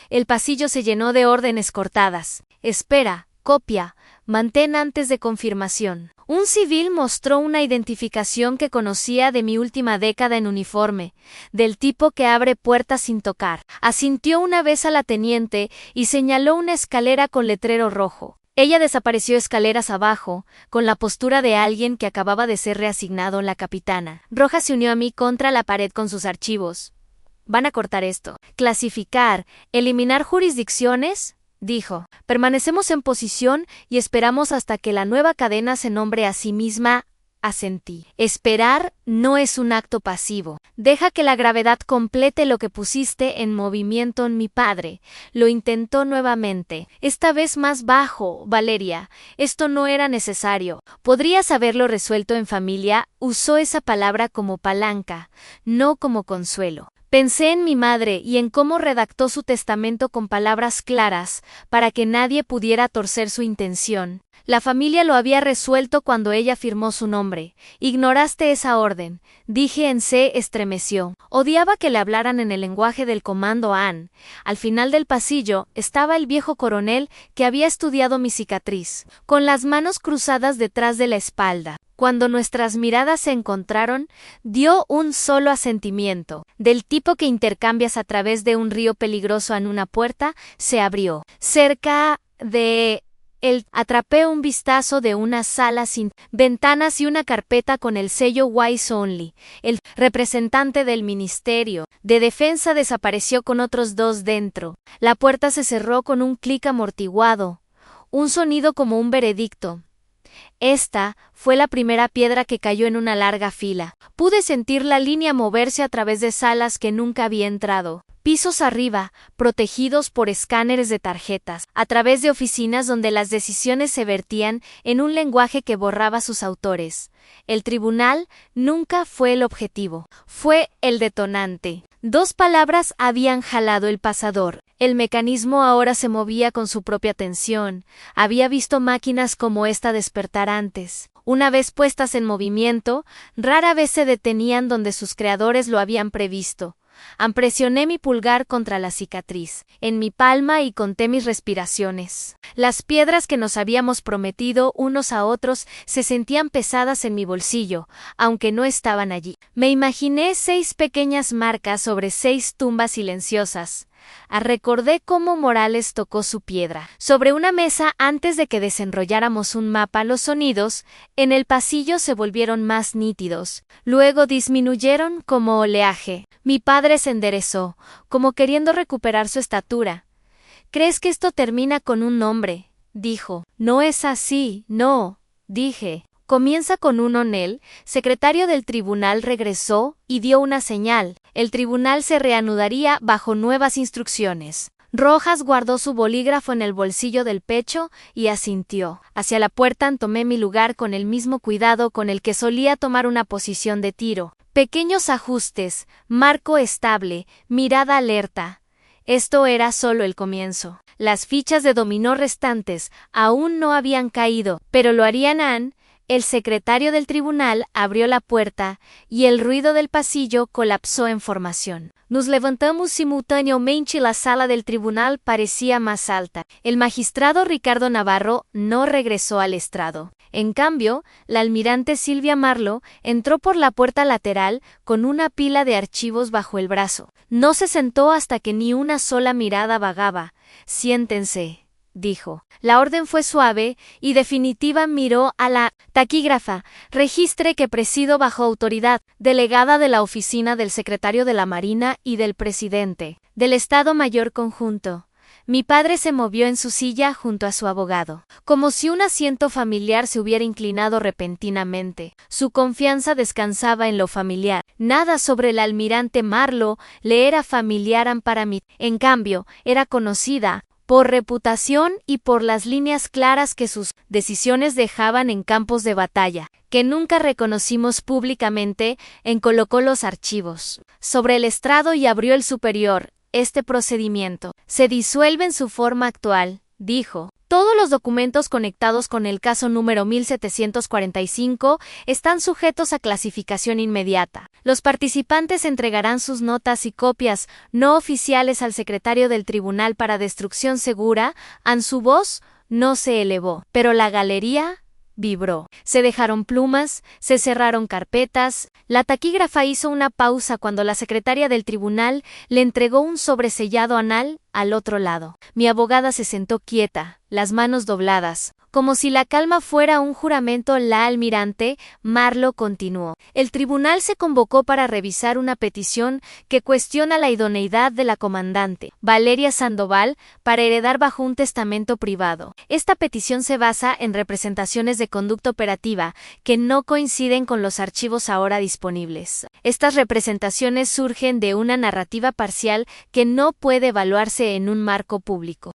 El pasillo se llenó de órdenes cortadas. Espera, Copia. Mantén antes de confirmación. Un civil mostró una identificación que conocía de mi última década en uniforme, del tipo que abre puertas sin tocar. Asintió una vez a la teniente y señaló una escalera con letrero rojo. Ella desapareció escaleras abajo, con la postura de alguien que acababa de ser reasignado la capitana. Rojas se unió a mí contra la pared con sus archivos. Van a cortar esto. Clasificar, eliminar jurisdicciones, dijo. Permanecemos en posición y esperamos hasta que la nueva cadena se nombre a sí misma. Asentí. Esperar no es un acto pasivo. Deja que la gravedad complete lo que pusiste en movimiento en mi padre. Lo intentó nuevamente. Esta vez más bajo, Valeria. Esto no era necesario. Podrías haberlo resuelto en familia. Usó esa palabra como palanca, no como consuelo. Pensé en mi madre y en cómo redactó su testamento con palabras claras, para que nadie pudiera torcer su intención. La familia lo había resuelto cuando ella firmó su nombre. Ignoraste esa orden. Dije en se estremeció. Odiaba que le hablaran en el lenguaje del comando Ann. Al final del pasillo estaba el viejo coronel que había estudiado mi cicatriz, con las manos cruzadas detrás de la espalda. Cuando nuestras miradas se encontraron, dio un solo asentimiento. Del tipo que intercambias a través de un río peligroso en una puerta, se abrió. Cerca de él atrapé un vistazo de una sala sin ventanas y una carpeta con el sello Wise Only. El representante del Ministerio de Defensa desapareció con otros dos dentro. La puerta se cerró con un clic amortiguado, un sonido como un veredicto. Esta fue la primera piedra que cayó en una larga fila. Pude sentir la línea moverse a través de salas que nunca había entrado. Pisos arriba, protegidos por escáneres de tarjetas, a través de oficinas donde las decisiones se vertían en un lenguaje que borraba sus autores. El tribunal nunca fue el objetivo, fue el detonante. Dos palabras habían jalado el pasador. El mecanismo ahora se movía con su propia tensión. Había visto máquinas como esta despertar antes. Una vez puestas en movimiento, rara vez se detenían donde sus creadores lo habían previsto. Presioné mi pulgar contra la cicatriz, en mi palma y conté mis respiraciones. Las piedras que nos habíamos prometido unos a otros se sentían pesadas en mi bolsillo, aunque no estaban allí. Me imaginé 6 pequeñas marcas sobre 6 tumbas silenciosas. Recordé cómo Morales tocó su piedra. Sobre una mesa antes de que desenrolláramos un mapa, los sonidos en el pasillo se volvieron más nítidos. Luego disminuyeron como oleaje. Mi padre se enderezó, como queriendo recuperar su estatura. ¿Crees que esto termina con un nombre?, dijo. No es así, no, dije. Comienza con un O'Neill. Secretario del tribunal regresó y dio una señal. El tribunal se reanudaría bajo nuevas instrucciones. Rojas guardó su bolígrafo en el bolsillo del pecho y asintió. Hacia la puerta tomé mi lugar con el mismo cuidado con el que solía tomar una posición de tiro. Pequeños ajustes, marco estable, mirada alerta. Esto era solo el comienzo. Las fichas de dominó restantes aún no habían caído, pero lo harían Ann. El secretario del tribunal abrió la puerta y el ruido del pasillo colapsó en formación. Nos levantamos simultáneamente y la sala del tribunal parecía más alta. El magistrado Ricardo Navarro no regresó al estrado. En cambio, la almirante Silvia Marlowe entró por la puerta lateral con una pila de archivos bajo el brazo. No se sentó hasta que ni una sola mirada vagaba. Siéntense, dijo. La orden fue suave y definitiva. Miró a la taquígrafa. Registre que presido bajo autoridad, delegada de la oficina del secretario de la Marina y del presidente del Estado Mayor Conjunto. Mi padre se movió en su silla junto a su abogado, como si un asiento familiar se hubiera inclinado repentinamente. Su confianza descansaba en lo familiar. Nada sobre el almirante Marlowe le era familiar para mí. En cambio, era conocida por reputación y por las líneas claras que sus decisiones dejaban en campos de batalla, que nunca reconocimos públicamente. Colocó los archivos sobre el estrado y abrió el superior. Este procedimiento se disuelve en su forma actual, dijo. Todos los documentos conectados con el caso número 1745 están sujetos a clasificación inmediata. Los participantes entregarán sus notas y copias no oficiales al secretario del tribunal para destrucción segura. En su voz no se elevó, pero la galería vibró. Se dejaron plumas, se cerraron carpetas. La taquígrafa hizo una pausa cuando la secretaria del tribunal le entregó un sobresellado anal al otro lado. Mi abogada se sentó quieta, las manos dobladas. Como si la calma fuera un juramento, la almirante Marlo continuó. El tribunal se convocó para revisar una petición que cuestiona la idoneidad de la comandante Valeria Sandoval para heredar bajo un testamento privado. Esta petición se basa en representaciones de conducta operativa que no coinciden con los archivos ahora disponibles. Estas representaciones surgen de una narrativa parcial que no puede evaluarse en un marco público.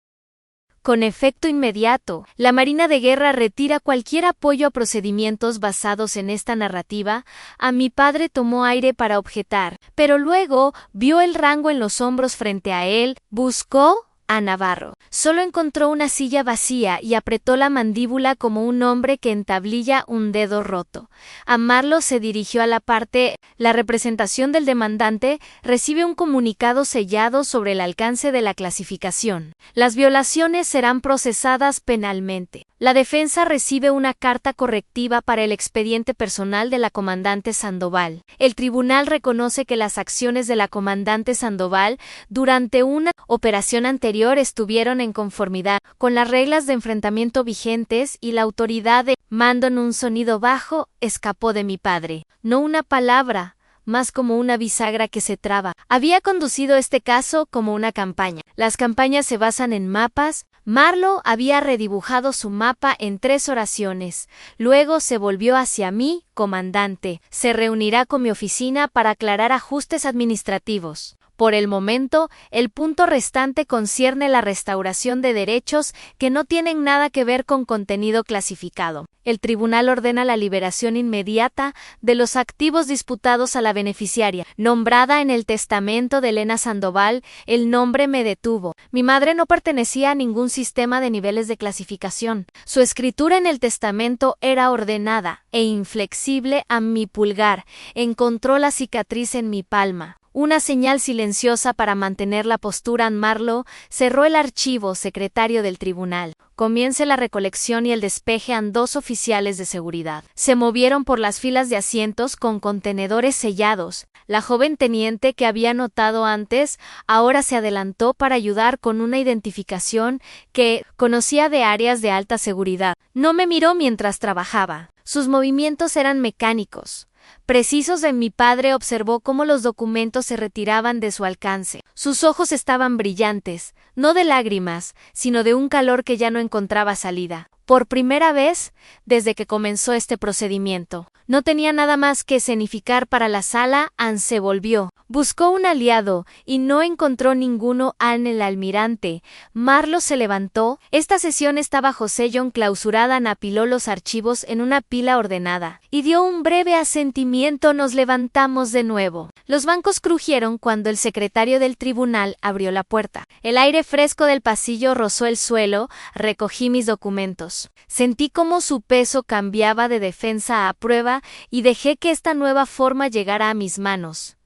Con efecto inmediato, la Marina de Guerra retira cualquier apoyo a procedimientos basados en esta narrativa. A mi padre tomó aire para objetar, pero luego vio el rango en los hombros frente a él, buscó a Navarro. Solo encontró una silla vacía y apretó la mandíbula como un hombre que entablilla un dedo roto. A Marlo se dirigió a la parte. La representación del demandante recibe un comunicado sellado sobre el alcance de la clasificación. Las violaciones serán procesadas penalmente. La defensa recibe una carta correctiva para el expediente personal de la comandante Sandoval. El tribunal reconoce que las acciones de la comandante Sandoval durante una operación anterior estuvieron en conformidad con las reglas de enfrentamiento vigentes y la autoridad de mando. En un sonido bajo escapó de mi padre. No una palabra, más como una bisagra que se traba. Había conducido este caso como una campaña. Las campañas se basan en mapas. Marlo había redibujado su mapa en 3 oraciones. Luego se volvió hacia mí, comandante. Se reunirá con mi oficina para aclarar ajustes administrativos. Por el momento, el punto restante concierne la restauración de derechos que no tienen nada que ver con contenido clasificado. El tribunal ordena la liberación inmediata de los activos disputados a la beneficiaria, nombrada en el testamento de Elena Sandoval. El nombre me detuvo. Mi madre no pertenecía a ningún sistema de niveles de clasificación. Su escritura en el testamento era ordenada e inflexible. A mi pulgar encontró la cicatriz en mi palma. Una señal silenciosa para mantener la postura. Marlo cerró el archivo. Secretario del tribunal. Comience la recolección y el despeje. 2 oficiales de seguridad se movieron por las filas de asientos con contenedores sellados. La joven teniente que había notado antes ahora se adelantó para ayudar con una identificación que conocía de áreas de alta seguridad. No me miró mientras trabajaba. Sus movimientos eran mecánicos, precisos. Mi padre observó cómo los documentos se retiraban de su alcance. Sus ojos estaban brillantes, no de lágrimas, sino de un calor que ya no encontraba salida. Por primera vez, desde que comenzó este procedimiento, no tenía nada más que escenificar para la sala. Anne se volvió. Buscó un aliado y no encontró ninguno. Anne, el almirante. Marlo se levantó. Esta sesión está bajo sello clausurada. Anne apiló los archivos en una pila ordenada y dio un breve asentimiento. Nos levantamos de nuevo. Los bancos crujieron cuando el secretario del tribunal abrió la puerta. El aire fresco del pasillo rozó el suelo. Recogí mis documentos. Sentí cómo su peso cambiaba de defensa a prueba y dejé que esta nueva forma llegara a mis manos.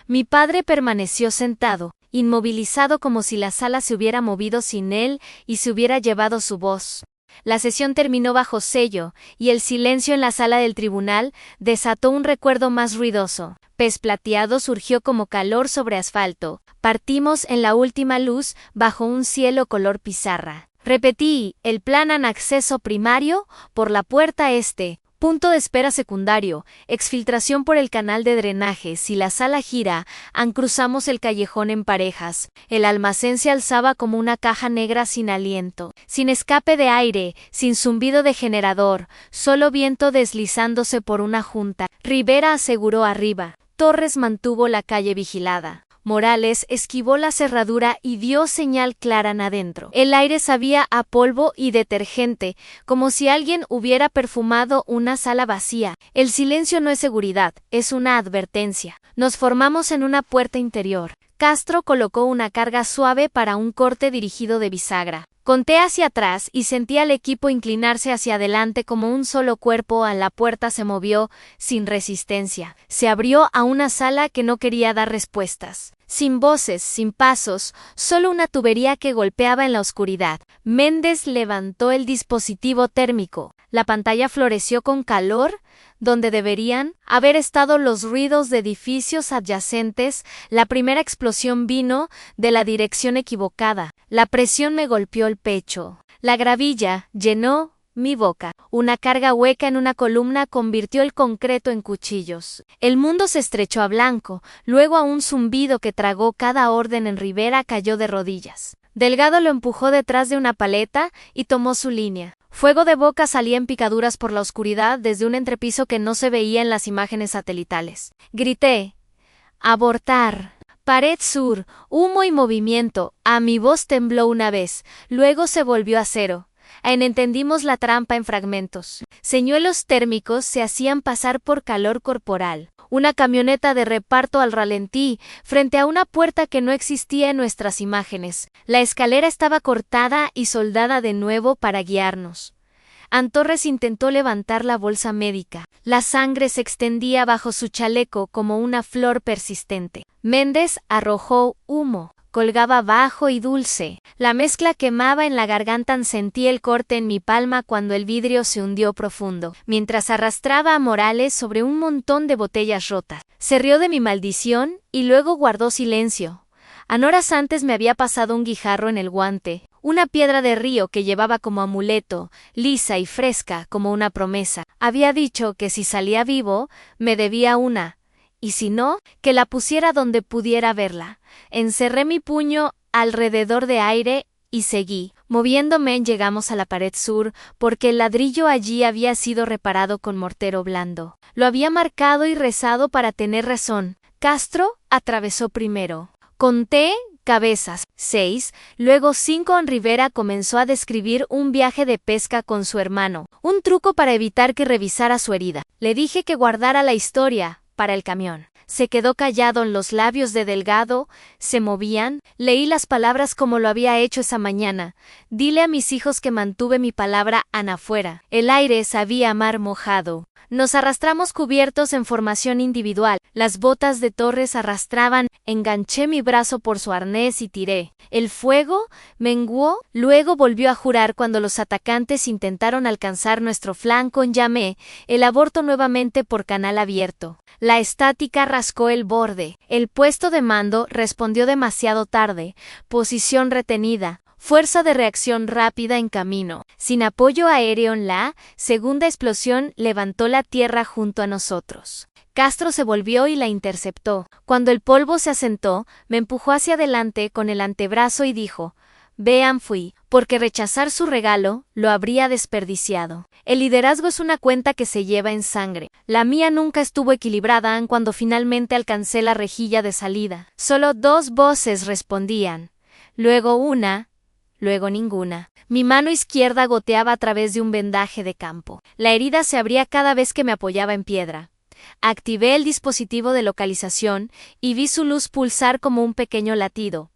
Mi padre permaneció sentado, inmovilizado, como si la sala se hubiera movido sin él y se hubiera llevado su voz. La sesión terminó bajo sello, y el silencio en la sala del tribunal desató un recuerdo más ruidoso. Pez plateado surgió como calor sobre asfalto. Partimos en la última luz bajo un cielo color pizarra. Repetí, el plan en acceso primario, por la puerta este. Punto de espera secundario, exfiltración por el canal de drenaje. Si la sala gira, cruzamos el callejón en parejas. El almacén se alzaba como una caja negra sin aliento, sin escape de aire, sin zumbido de generador, solo viento deslizándose por una junta. Rivera aseguró arriba. Torres mantuvo la calle vigilada. Morales esquivó la cerradura y dio señal clara adentro. El aire sabía a polvo y detergente, como si alguien hubiera perfumado una sala vacía. El silencio no es seguridad, es una advertencia. Nos formamos en una puerta interior. Castro colocó una carga suave para un corte dirigido de bisagra. Conté hacia atrás y sentí al equipo inclinarse hacia adelante como un solo cuerpo. La puerta se movió sin resistencia. Se abrió a una sala que no quería dar respuestas. Sin voces, sin pasos, solo una tubería que golpeaba en la oscuridad. Méndez levantó el dispositivo térmico. La pantalla floreció con calor, donde deberían haber estado los ruidos de edificios adyacentes. La primera explosión vino de la dirección equivocada. La presión me golpeó el pecho. La gravilla llenó mi boca. Una carga hueca en una columna convirtió el concreto en cuchillos. El mundo se estrechó a blanco, luego a un zumbido que tragó cada orden en Rivera cayó de rodillas. Delgado lo empujó detrás de una paleta y tomó su línea. Fuego de boca salía en picaduras por la oscuridad desde un entrepiso que no se veía en las imágenes satelitales. Grité: ¡abortar! Pared sur, humo y movimiento. A mi voz tembló una vez, luego se volvió a cero. Entendimos la trampa en fragmentos. Señuelos térmicos se hacían pasar por calor corporal. Una camioneta de reparto al ralentí, frente a una puerta que no existía en nuestras imágenes. La escalera estaba cortada y soldada de nuevo para guiarnos. Antorres intentó levantar la bolsa médica. La sangre se extendía bajo su chaleco como una flor persistente. Méndez arrojó humo. Colgaba bajo y dulce. La mezcla quemaba en la garganta. Sentí el corte en mi palma cuando el vidrio se hundió profundo, mientras arrastraba a Morales sobre un montón de botellas rotas. Se rió de mi maldición y luego guardó silencio. Horas antes me había pasado un guijarro en el guante, una piedra de río que llevaba como amuleto, lisa y fresca como una promesa. Había dicho que si salía vivo, me debía una, y si no, que la pusiera donde pudiera verla. Encerré mi puño alrededor de aire y seguí. Moviéndome llegamos a la pared sur, porque el ladrillo allí había sido reparado con mortero blando. Lo había marcado y rezado para tener razón. Castro atravesó primero. Conté cabezas, 6, luego 5. Rivera comenzó a describir un viaje de pesca con su hermano, un truco para evitar que revisara su herida. Le dije que guardara la historia para el camión. Se quedó callado, los labios de Delgado se movían. Leí las palabras como lo había hecho esa mañana. Dile a mis hijos que mantuve mi palabra afuera. El aire sabía a mar mojado. Nos arrastramos cubiertos en formación individual. Las botas de Torres arrastraban. Enganché mi brazo por su arnés y tiré. El fuego menguó. Luego volvió a jurar cuando los atacantes intentaron alcanzar nuestro flanco. Llamé el aborto nuevamente por canal abierto. La estática rascó el borde. El puesto de mando respondió demasiado tarde. Posición retenida. Fuerza de reacción rápida en camino. Sin apoyo aéreo, la segunda explosión levantó la tierra junto a nosotros. Castro se volvió y la interceptó. Cuando el polvo se asentó, me empujó hacia adelante con el antebrazo y dijo: «Vean, fui, porque rechazar su regalo lo habría desperdiciado». El liderazgo es una cuenta que se lleva en sangre. La mía nunca estuvo equilibrada cuando finalmente alcancé la rejilla de salida. Solo 2 voces respondían. Luego una, luego ninguna. Mi mano izquierda goteaba a través de un vendaje de campo. La herida se abría cada vez que me apoyaba en piedra. Activé el dispositivo de localización y vi su luz pulsar como un pequeño latido.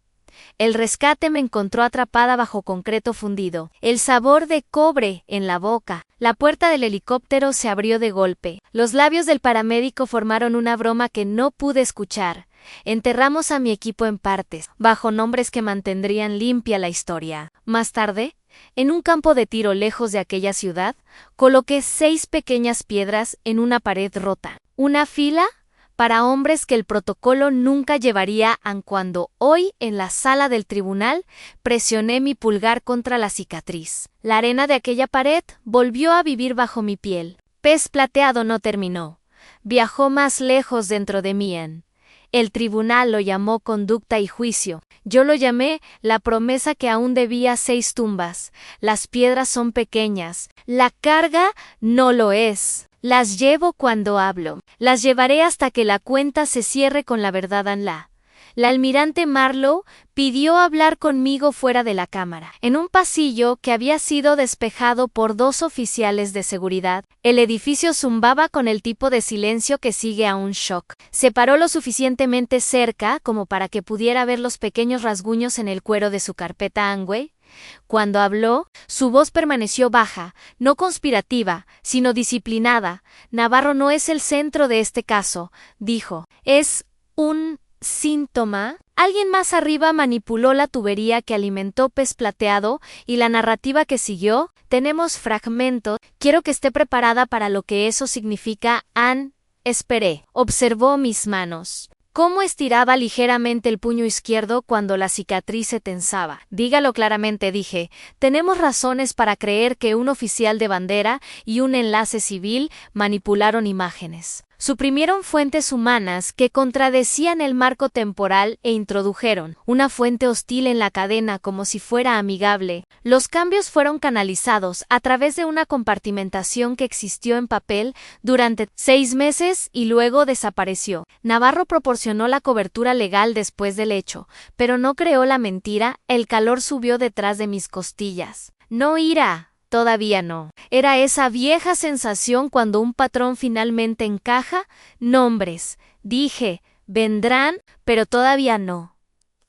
El rescate me encontró atrapada bajo concreto fundido. El sabor de cobre en la boca. La puerta del helicóptero se abrió de golpe. Los labios del paramédico formaron una broma que no pude escuchar. Enterramos a mi equipo en partes, bajo nombres que mantendrían limpia la historia. Más tarde, en un campo de tiro lejos de aquella ciudad, coloqué 6 pequeñas piedras en una pared rota. Una fila para hombres que el protocolo nunca llevaría, aun cuando hoy, en la sala del tribunal, presioné mi pulgar contra la cicatriz. La arena de aquella pared volvió a vivir bajo mi piel. Pez plateado no terminó. Viajó más lejos dentro de mí. El tribunal lo llamó conducta y juicio. Yo lo llamé la promesa que aún debía 6 tumbas. Las piedras son pequeñas. La carga no lo es. Las llevo cuando hablo. Las llevaré hasta que la cuenta se cierre con la verdad en la. La almirante Marlowe pidió hablar conmigo fuera de la cámara. En un pasillo que había sido despejado por 2 oficiales de seguridad, el edificio zumbaba con el tipo de silencio que sigue a un shock. Se paró lo suficientemente cerca como para que pudiera ver los pequeños rasguños en el cuero de su carpeta Angway. Cuando habló, su voz permaneció baja, no conspirativa, sino disciplinada. «Navarro no es el centro de este caso», dijo. «Es un síntoma». Alguien más arriba manipuló la tubería que alimentó Pez Plateado y la narrativa que siguió. Tenemos fragmento. Quiero que esté preparada para lo que eso significa. Anne, esperé. Observó mis manos. Cómo estiraba ligeramente el puño izquierdo cuando la cicatriz se tensaba. Dígalo claramente, dije. Tenemos razones para creer que un oficial de bandera y un enlace civil manipularon imágenes. Suprimieron fuentes humanas que contradecían el marco temporal e introdujeron una fuente hostil en la cadena como si fuera amigable. Los cambios fueron canalizados a través de una compartimentación que existió en papel durante 6 meses y luego desapareció. Navarro proporcionó la cobertura legal después del hecho, pero no creó la mentira. El calor subió detrás de mis costillas. No ira. Todavía no. Era esa vieja sensación cuando un patrón finalmente encaja. Nombres. Dije, vendrán, pero todavía no.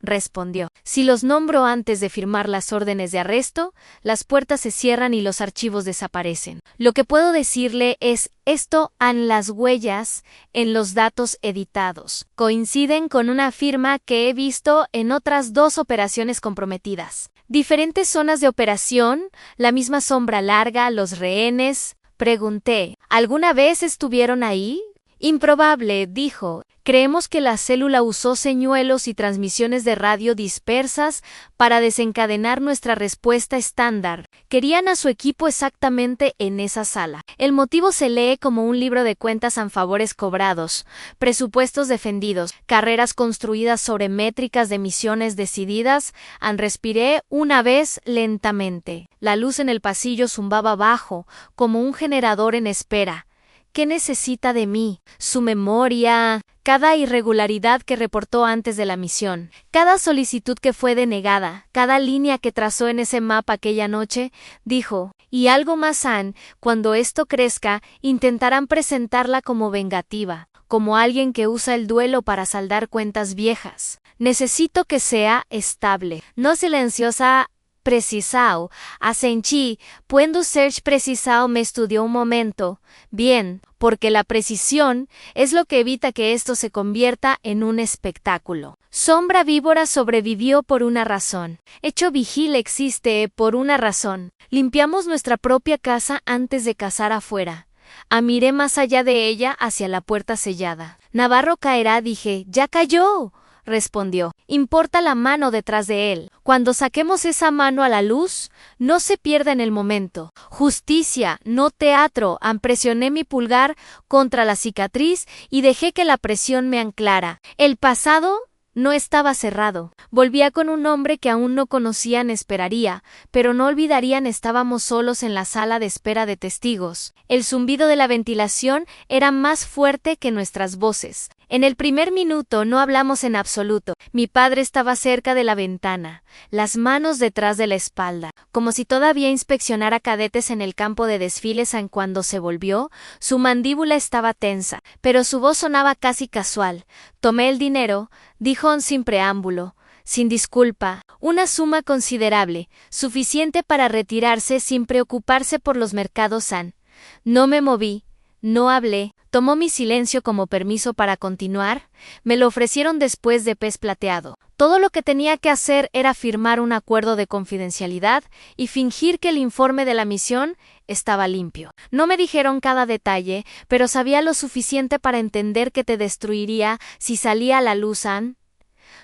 Respondió. Si los nombro antes de firmar las órdenes de arresto, las puertas se cierran y los archivos desaparecen. Lo que puedo decirle es esto: las huellas en los datos editados coinciden con una firma que he visto en otras 2 operaciones comprometidas. Diferentes zonas de operación, la misma sombra larga, los rehenes. Pregunté, ¿alguna vez estuvieron ahí? Improbable, dijo. Creemos que la célula usó señuelos y transmisiones de radio dispersas para desencadenar nuestra respuesta estándar. Querían a su equipo exactamente en esa sala. El motivo se lee como un libro de cuentas en favores cobrados, presupuestos defendidos, carreras construidas sobre métricas de misiones decididas. Respiré una vez lentamente. La luz en el pasillo zumbaba bajo, como un generador en espera. ¿Qué necesita de mí? Su memoria, cada irregularidad que reportó antes de la misión, cada solicitud que fue denegada, cada línea que trazó en ese mapa aquella noche, dijo. Y algo más, Anne, cuando esto crezca, intentarán presentarla como vengativa, como alguien que usa el duelo para saldar cuentas viejas. Necesito que sea estable, no silenciosa. Precisao, a Senchi, puendo ser precisao. Me estudió un momento. Bien, porque la precisión es lo que evita que esto se convierta en un espectáculo. Sombra víbora sobrevivió por una razón. Hecho vigil existe por una razón. Limpiamos nuestra propia casa antes de cazar afuera. Miré más allá de ella hacia la puerta sellada. Navarro caerá, dije. ¡Ya cayó!, respondió. Importa la mano detrás de él. Cuando saquemos esa mano a la luz, no se pierda en el momento. Justicia, no teatro. Presioné mi pulgar contra la cicatriz y dejé que la presión me anclara. El pasado no estaba cerrado. Volvía con un hombre que aún no conocían. Esperaría, pero no olvidarían. Estábamos solos en la sala de espera de testigos. El zumbido de la ventilación era más fuerte que nuestras voces. En el primer minuto no hablamos en absoluto. Mi padre estaba cerca de la ventana, las manos detrás de la espalda, como si todavía inspeccionara cadetes en el campo de desfiles. Cuando se volvió, su mandíbula estaba tensa, pero su voz sonaba casi casual. Tomé el dinero, dijo sin preámbulo, sin disculpa, una suma considerable, suficiente para retirarse sin preocuparse por los mercados. No me moví. No hablé. Tomó mi silencio como permiso para continuar. Me lo ofrecieron después de Pez Plateado. Todo lo que tenía que hacer era firmar un acuerdo de confidencialidad y fingir que el informe de la misión estaba limpio. No me dijeron cada detalle, pero sabía lo suficiente para entender que te destruiría si salía a la luz.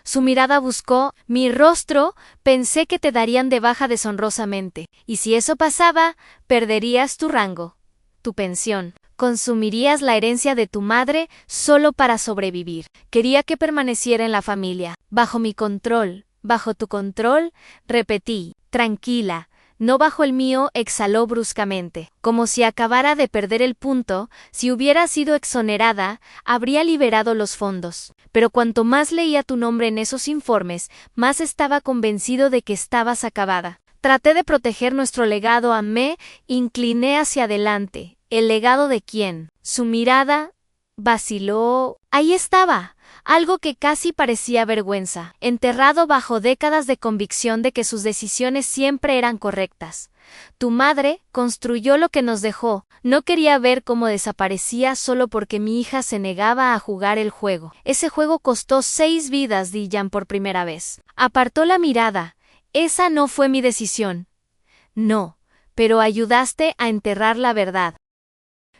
Su mirada buscó mi rostro. Pensé que te darían de baja deshonrosamente, y si eso pasaba, perderías tu rango, tu pensión. Consumirías la herencia de tu madre solo para sobrevivir. Quería que permaneciera en la familia. Bajo mi control. Bajo tu control, repetí. Tranquila. No bajo el mío, exhaló bruscamente. Como si acabara de perder el punto. Si hubiera sido exonerada, habría liberado los fondos. Pero cuanto más leía tu nombre en esos informes, más estaba convencido de que estabas acabada. Traté de proteger nuestro legado. Me incliné hacia adelante. ¿El legado de quién? Su mirada vaciló. Ahí estaba, algo que casi parecía vergüenza, enterrado bajo décadas de convicción de que sus decisiones siempre eran correctas. Tu madre construyó lo que nos dejó. No quería ver cómo desaparecía solo porque mi hija se negaba a jugar el juego. Ese juego costó 6 vidas, di Jan por primera vez. Apartó la mirada. Esa no fue mi decisión. No, pero ayudaste a enterrar la verdad.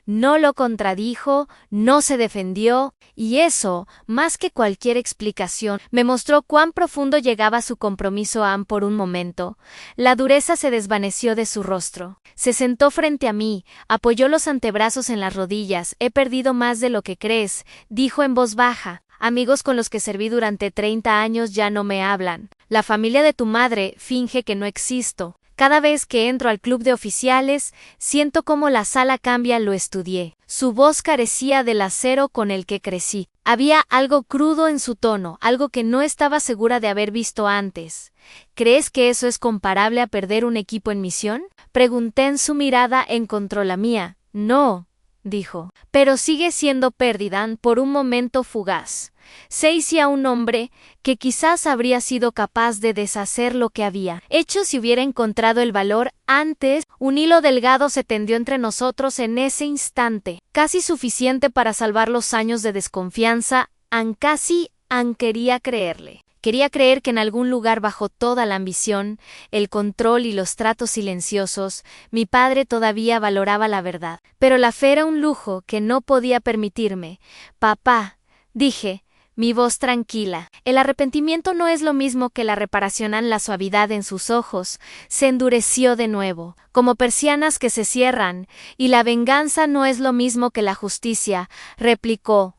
No lo contradijo, no se defendió, y eso, más que cualquier explicación, me mostró cuán profundo llegaba su compromiso. Anne, por un momento, la dureza se desvaneció de su rostro. Se sentó frente a mí, apoyó los antebrazos en las rodillas. He perdido más de lo que crees, dijo en voz baja. Amigos con los que serví durante 30 años ya no me hablan. La familia de tu madre finge que no existo. Cada vez que entro al club de oficiales, siento cómo la sala cambia. Lo estudié. Su voz carecía del acero con el que crecí. Había algo crudo en su tono, algo que no estaba segura de haber visto antes. ¿Crees que eso es comparable a perder un equipo en misión? Pregunté. En su mirada encontró la mía. No, dijo. Pero sigue siendo pérdida. Por un momento fugaz. Se hizo a un hombre que quizás habría sido capaz de deshacer lo que había hecho si hubiera encontrado el valor antes. Un hilo delgado se tendió entre nosotros en ese instante, casi suficiente para salvar los años de desconfianza. Anne quería creerle. Quería creer que en algún lugar bajo toda la ambición, el control y los tratos silenciosos, mi padre todavía valoraba la verdad. Pero la fe era un lujo que no podía permitirme. Papá, dije, mi voz tranquila. El arrepentimiento no es lo mismo que la reparación. La suavidad en sus ojos se endureció de nuevo, como persianas que se cierran, y la venganza no es lo mismo que la justicia, replicó.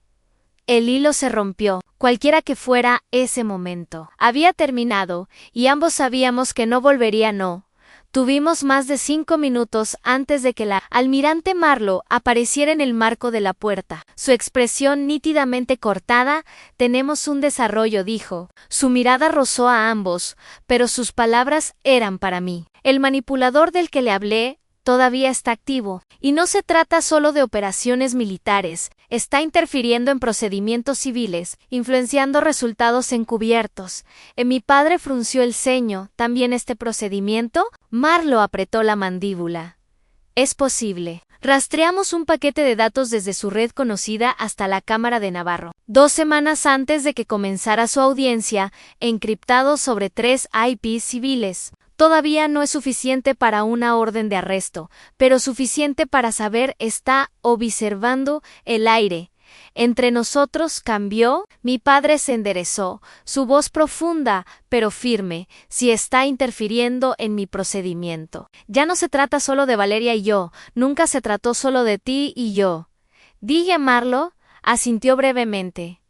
El hilo se rompió. Cualquiera que fuera ese momento, había terminado, y ambos sabíamos que no volvería. No. Tuvimos más de 5 minutos antes de que la almirante Marlowe apareciera en el marco de la puerta. Su expresión nítidamente cortada. Tenemos un desarrollo, dijo. Su mirada rozó a ambos, pero sus palabras eran para mí. El manipulador del que le hablé todavía está activo, y no se trata solo de operaciones militares. Está interfiriendo en procedimientos civiles, influenciando resultados encubiertos. Mi padre frunció el ceño. ¿También este procedimiento? Marlowe apretó la mandíbula. Es posible. Rastreamos un paquete de datos desde su red conocida hasta la Cámara de Navarro. 2 semanas antes de que comenzara su audiencia, encriptado sobre 3 IPs civiles. Todavía no es suficiente para una orden de arresto, pero suficiente para saber. Está observando el aire. Entre nosotros cambió. Mi padre se enderezó, su voz profunda, pero firme. Si está interfiriendo en mi procedimiento. Ya no se trata solo de Valeria y yo, nunca se trató solo de ti y yo. Dije. Marlowe asintió brevemente.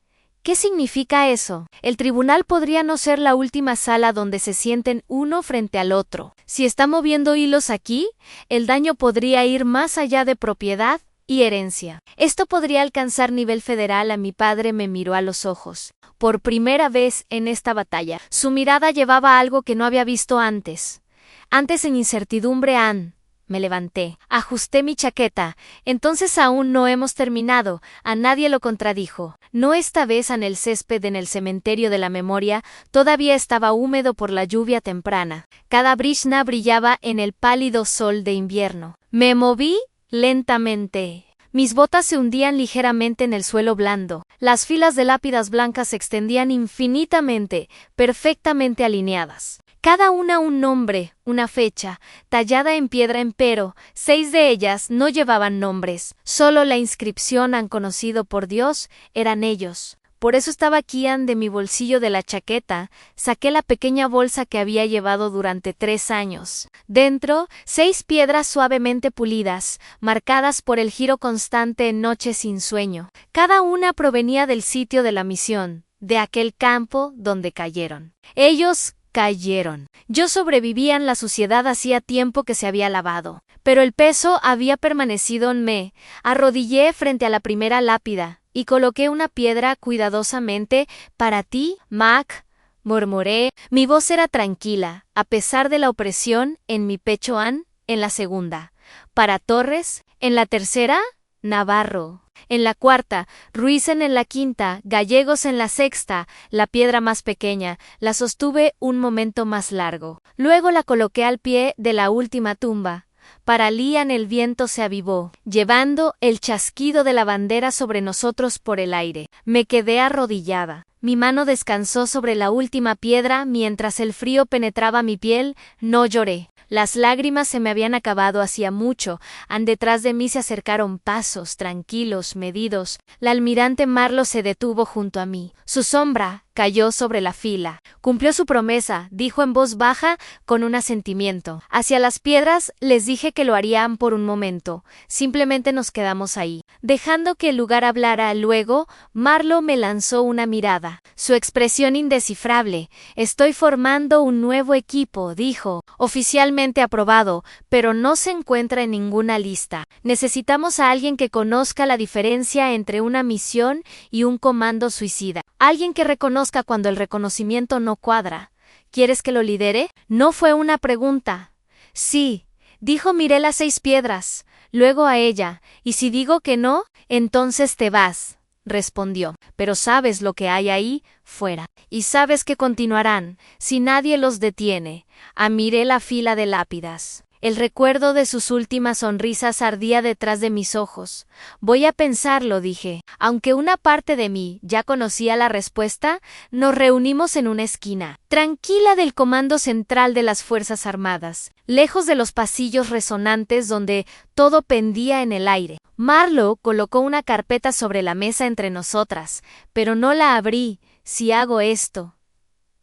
¿Qué significa eso? El tribunal podría no ser la última sala donde se sienten uno frente al otro. Si está moviendo hilos aquí, el daño podría ir más allá de propiedad y herencia. Esto podría alcanzar nivel federal. Mi padre me miró a los ojos. Por primera vez en esta batalla, su mirada llevaba algo que no había visto antes. Antes en incertidumbre. Anne. Me levanté, ajusté mi chaqueta. Entonces aún no hemos terminado. A nadie lo contradijo. No esta vez. En el césped en el cementerio de la memoria todavía estaba húmedo por la lluvia temprana. Cada brizna brillaba en el pálido sol de invierno. Me moví lentamente. Mis botas se hundían ligeramente en el suelo blando. Las filas de lápidas blancas se extendían infinitamente, perfectamente alineadas. Cada una un nombre, una fecha, tallada en piedra. Empero, 6 de ellas no llevaban nombres. Solo la inscripción «Han conocido por Dios» eran ellos. Por eso estaba aquí. De mi bolsillo de la chaqueta, saqué la pequeña bolsa que había llevado durante 3 años. Dentro, 6 piedras suavemente pulidas, marcadas por el giro constante en noches sin sueño. Cada una provenía del sitio de la misión, de aquel campo donde cayeron. Ellos cayeron. Yo sobrevivía. La suciedad hacía tiempo que se había lavado, pero el peso había permanecido en mí. Arrodillé frente a la primera lápida y coloqué una piedra cuidadosamente. Para ti, Mac, murmuré. Mi voz era tranquila, a pesar de la opresión en mi pecho. Anne, en la segunda. Para Torres, en la tercera. Navarro en la cuarta, Ruizen en la quinta, Gallegos en la sexta, la piedra más pequeña, la sostuve un momento más largo. Luego la coloqué al pie de la última tumba. Para Lian el viento se avivó, llevando el chasquido de la bandera sobre nosotros por el aire. Me quedé arrodillada. Mi mano descansó sobre la última piedra mientras el frío penetraba mi piel. No lloré. Las lágrimas se me habían acabado hacía mucho. Detrás de mí se acercaron pasos, tranquilos, medidos. La almirante Marlowe se detuvo junto a mí. Su sombra cayó sobre la fila. Cumplió su promesa, dijo en voz baja, con un asentimiento. Hacia las piedras les dije que lo harían por un momento. Simplemente nos quedamos ahí. Dejando que el lugar hablara luego, Marlowe me lanzó una mirada. Su expresión indescifrable. Estoy formando un nuevo equipo, dijo. Oficialmente aprobado, pero no se encuentra en ninguna lista. Necesitamos a alguien que conozca la diferencia entre una misión y un comando suicida. Alguien que reconozca cuando el reconocimiento no cuadra. ¿Quieres que lo lidere? No fue una pregunta. Sí, dijo. Miré las 6 piedras, luego a ella. ¿Y si digo que no? Entonces te vas, respondió. Pero sabes lo que hay ahí, fuera. Y sabes que continuarán, si nadie los detiene. Miré la fila de lápidas. El recuerdo de sus últimas sonrisas ardía detrás de mis ojos. Voy a pensarlo, dije. Aunque una parte de mí ya conocía la respuesta, nos reunimos en una esquina, tranquila del Comando Central de las Fuerzas Armadas, lejos de los pasillos resonantes donde todo pendía en el aire. Marlowe colocó una carpeta sobre la mesa entre nosotras, pero no la abrí. Si hago esto,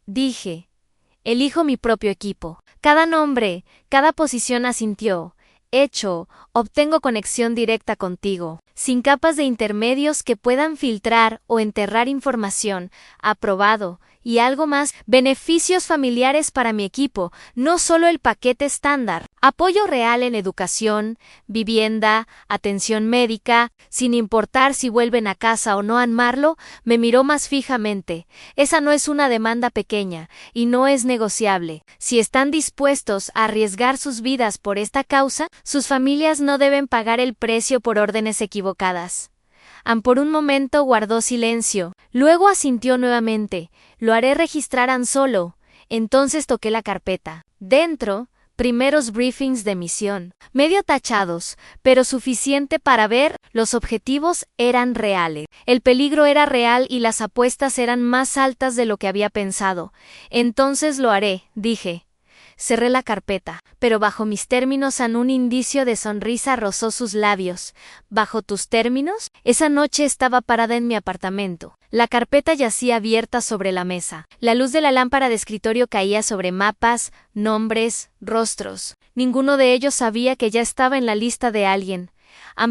dije, elijo mi propio equipo. Cada nombre, cada posición asintió. Hecho, obtengo conexión directa contigo, sin capas de intermedios que puedan filtrar o enterrar información. Aprobado. Y algo más, beneficios familiares para mi equipo, no solo el paquete estándar. Apoyo real en educación, vivienda, atención médica, sin importar si vuelven a casa o no. Marlowe me miró más fijamente. Esa no es una demanda pequeña, y no es negociable. Si están dispuestos a arriesgar sus vidas por esta causa, sus familias no deben pagar el precio por órdenes equivocadas. Por un momento guardó silencio, luego asintió nuevamente. Lo haré registrar solo. Entonces toqué la carpeta. Dentro, primeros briefings de misión, medio tachados, pero suficiente para ver, los objetivos eran reales. El peligro era real y las apuestas eran más altas de lo que había pensado. Entonces lo haré, dije. Cerré la carpeta, pero bajo mis términos. Un indicio de sonrisa rozó sus labios. ¿Bajo tus términos? Esa noche estaba parada en mi apartamento. La carpeta yacía abierta sobre la mesa. La luz de la lámpara de escritorio caía sobre mapas, nombres, rostros. Ninguno de ellos sabía que ya estaba en la lista de alguien.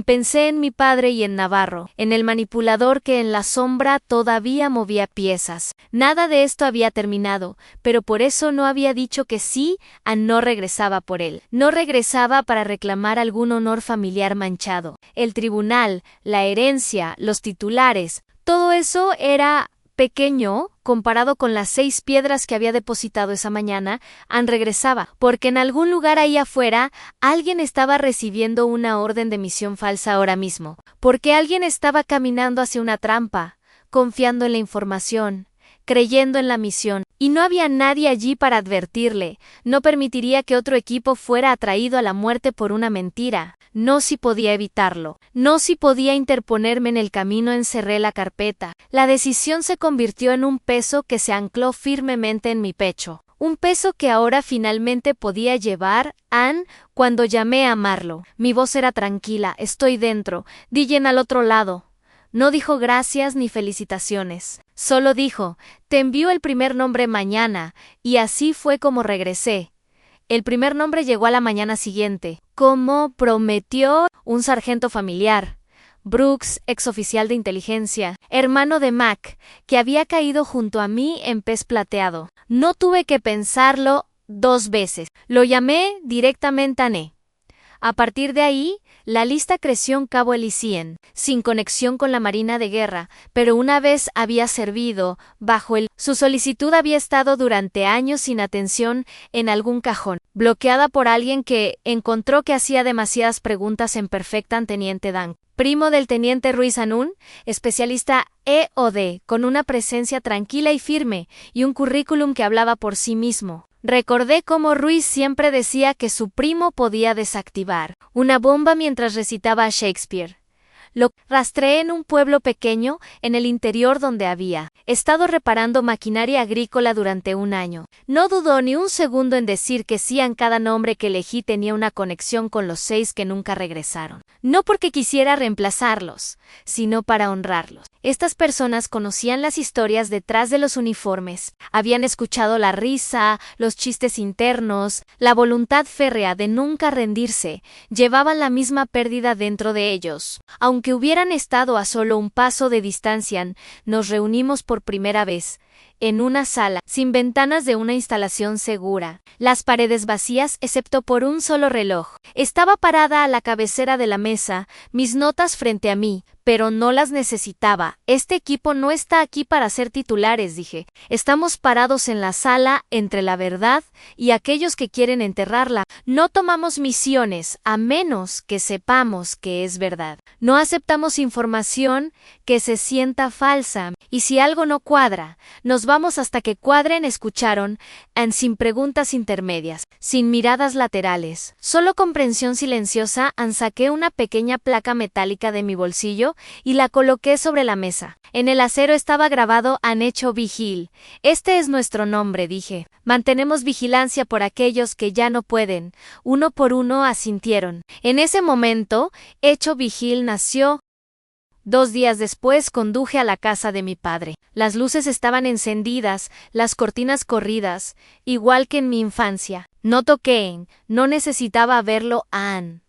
Pensé en mi padre y en Navarro, en el manipulador que en la sombra todavía movía piezas. Nada de esto había terminado, pero por eso no había dicho que sí. No regresaba por él. No regresaba para reclamar algún honor familiar manchado. El tribunal, la herencia, los titulares, todo eso era pequeño comparado con las 6 piedras que había depositado esa mañana. Regresaba, porque en algún lugar ahí afuera, alguien estaba recibiendo una orden de misión falsa ahora mismo, porque alguien estaba caminando hacia una trampa, confiando en la información, creyendo en la misión, y no había nadie allí para advertirle. No permitiría que otro equipo fuera atraído a la muerte por una mentira. No si podía evitarlo. No si podía interponerme en el camino. Encerré la carpeta. La decisión se convirtió en un peso que se ancló firmemente en mi pecho. Un peso que ahora finalmente podía llevar. Cuando llamé a Marlowe, mi voz era tranquila. Estoy dentro. Dijen al otro lado. No dijo gracias ni felicitaciones. Solo dijo, te envío el primer nombre mañana. Y así fue como regresé. El primer nombre llegó a la mañana siguiente. Como prometió, un sargento familiar. Brooks, exoficial de inteligencia, hermano de Mac, que había caído junto a mí en Pez Plateado. No tuve que pensarlo 2 veces. Lo llamé directamente a Ne. A partir de ahí, La lista creció en Cabo Elicien, sin conexión con la Marina de Guerra, pero una vez había servido, Su solicitud había estado durante años sin atención en algún cajón, bloqueada por alguien que encontró que hacía demasiadas preguntas en perfecta en Teniente Dan, primo del Teniente Ruiz Anún, especialista EOD, con una presencia tranquila y firme, y un currículum que hablaba por sí mismo. Recordé cómo Ruiz siempre decía que su primo podía desactivar una bomba mientras recitaba a Shakespeare. Lo rastreé en un pueblo pequeño en el interior donde había estado reparando maquinaria agrícola durante un año. No dudó ni un segundo en decir que sí a cada nombre que elegí tenía una conexión con los 6 que nunca regresaron. No porque quisiera reemplazarlos, sino para honrarlos. Estas personas conocían las historias detrás de los uniformes, habían escuchado la risa, los chistes internos, la voluntad férrea de nunca rendirse, llevaban la misma pérdida dentro de ellos. Aunque hubieran estado a solo un paso de distancia, nos reunimos por primera vez, en una sala, sin ventanas de una instalación segura, las paredes vacías excepto por un solo reloj. Estaba parada a la cabecera de la mesa, mis notas frente a mí, pero no las necesitaba. Este equipo no está aquí para ser titulares, dije. Estamos parados en la sala entre la verdad y aquellos que quieren enterrarla. No tomamos misiones a menos que sepamos que es verdad. No aceptamos información que se sienta falsa. Y si algo no cuadra, nos vamos hasta que cuadren. Escucharon, sin preguntas intermedias, sin miradas laterales, solo comprensión silenciosa. Saqué una pequeña placa metálica de mi bolsillo y la coloqué sobre la mesa. En el acero estaba grabado Anhecho Vigil. Este es nuestro nombre, dije. Mantenemos vigilancia por aquellos que ya no pueden. Uno por uno asintieron. En ese momento, Hecho Vigil nació. 2 días después conduje a la casa de mi padre. Las luces estaban encendidas, las cortinas corridas, igual que en mi infancia. No toqué, no necesitaba verlo a Anne.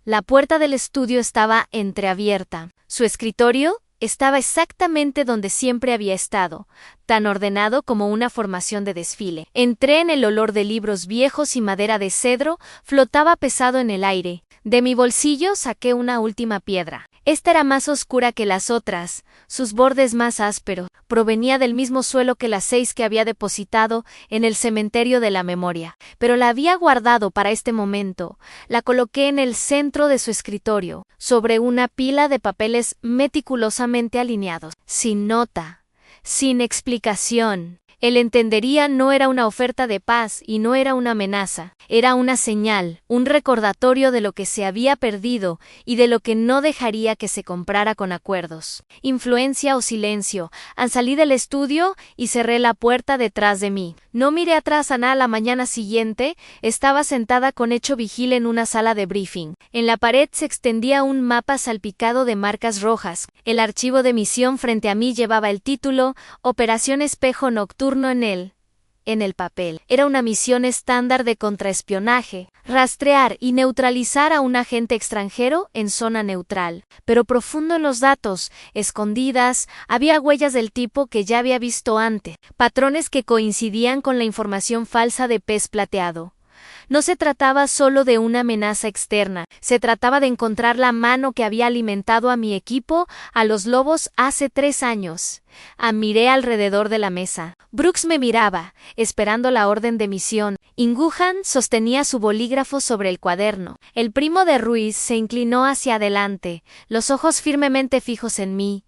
La puerta del estudio estaba entreabierta. Su escritorio estaba exactamente donde siempre había estado, tan ordenado como una formación de desfile. Entré en el olor de libros viejos y madera de cedro, flotaba pesado en el aire. De mi bolsillo saqué una última piedra. Esta era más oscura que las otras, sus bordes más ásperos. Provenía del mismo suelo que las 6 que había depositado en el cementerio de la memoria, pero la había guardado para este momento. La coloqué en el centro de su escritorio, sobre una pila de papeles meticulosamente alineados, sin nota, sin explicación. Él entendería, no era una oferta de paz y no era una amenaza, era una señal, un recordatorio de lo que se había perdido y de lo que no dejaría que se comprara con acuerdos. Influencia o silencio. Salí del estudio y cerré la puerta detrás de mí. No miré atrás. Ana, la mañana siguiente, estaba sentada con Hecho Vigil en una sala de briefing. En la pared se extendía un mapa salpicado de marcas rojas. El archivo de misión frente a mí llevaba el título Operación Espejo Nocturno en el papel. Era una misión estándar de contraespionaje, rastrear y neutralizar a un agente extranjero en zona neutral. Pero profundo en los datos, escondidas, había huellas del tipo que ya había visto antes, patrones que coincidían con la información falsa de Pez Plateado. No se trataba solo de una amenaza externa, se trataba de encontrar la mano que había alimentado a mi equipo, a los lobos, hace 3 años. Miré alrededor de la mesa. Brooks me miraba, esperando la orden de misión. Inguhan sostenía su bolígrafo sobre el cuaderno. El primo de Ruiz se inclinó hacia adelante, los ojos firmemente fijos en mí.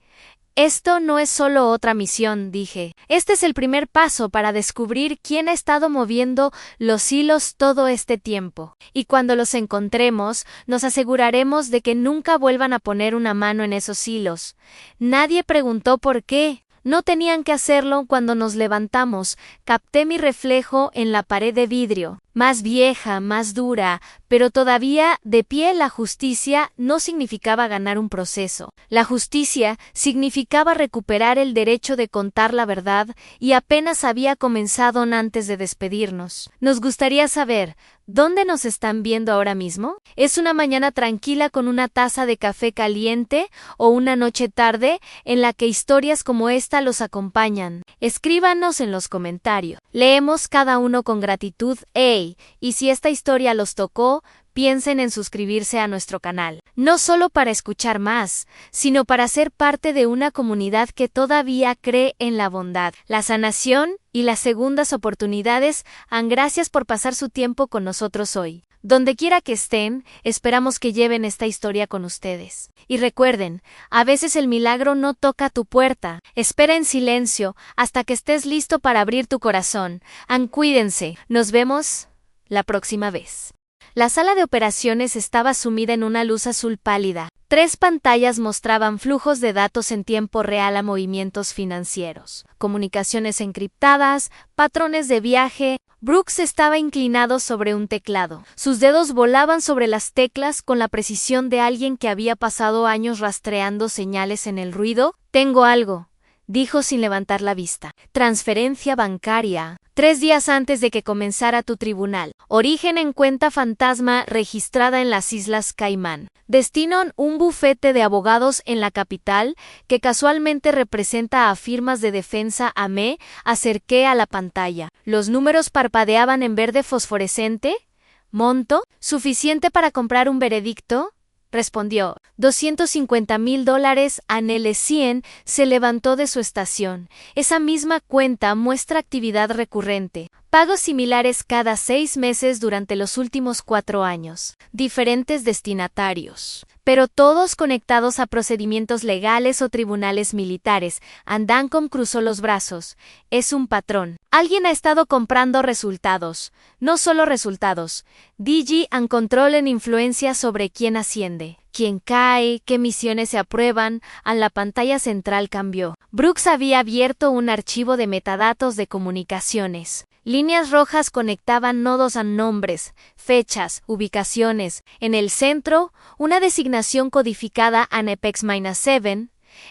Esto no es solo otra misión, dije. Este es el primer paso para descubrir quién ha estado moviendo los hilos todo este tiempo. Y cuando los encontremos, nos aseguraremos de que nunca vuelvan a poner una mano en esos hilos. Nadie preguntó por qué. No tenían que hacerlo. Cuando nos levantamos, capté mi reflejo en la pared de vidrio. Más vieja, más dura, pero todavía de pie. La justicia no significaba ganar un proceso. La justicia significaba recuperar el derecho de contar la verdad y apenas había comenzado antes de despedirnos. Nos gustaría saber, ¿dónde nos están viendo ahora mismo? ¿Es una mañana tranquila con una taza de café caliente o una noche tarde en la que historias como esta los acompañan? Escríbanos en los comentarios. Leemos cada uno con gratitud. Y si esta historia los tocó, piensen en suscribirse a nuestro canal, no solo para escuchar más, sino para ser parte de una comunidad que todavía cree en la bondad, la sanación y las segundas oportunidades. Gracias por pasar su tiempo con nosotros hoy. Donde quiera que estén, esperamos que lleven esta historia con ustedes. Y recuerden, a veces el milagro no toca tu puerta. Espera en silencio hasta que estés listo para abrir tu corazón. Cuídense. Nos vemos la próxima vez. La sala de operaciones estaba sumida en una luz azul pálida. 3 pantallas mostraban flujos de datos en tiempo real a movimientos financieros, comunicaciones encriptadas, patrones de viaje. Brooks estaba inclinado sobre un teclado. Sus dedos volaban sobre las teclas con la precisión de alguien que había pasado años rastreando señales en el ruido. Tengo algo, dijo sin levantar la vista. Transferencia bancaria. 3 días antes de que comenzara tu tribunal. Origen en cuenta fantasma registrada en las Islas Caimán. Destino un bufete de abogados en la capital que casualmente representa a firmas de defensa. Me acerqué a la pantalla. Los números parpadeaban en verde fosforescente. ¿Monto? ¿Suficiente para comprar un veredicto? Respondió. $250,000. Anele 100 se levantó de su estación. Esa misma cuenta muestra actividad recurrente. Pagos similares cada 6 meses durante los últimos 4 años. Diferentes destinatarios, pero todos conectados a procedimientos legales o tribunales militares. Dancom cruzó los brazos. Es un patrón. Alguien ha estado comprando resultados. No solo resultados. DG and Control en influencia sobre quién asciende, quién cae, qué misiones se aprueban. La pantalla central cambió. Brooks había abierto un archivo de metadatos de comunicaciones. Líneas rojas conectaban nodos a nombres, fechas, ubicaciones. En el centro, una designación codificada a Apex-7.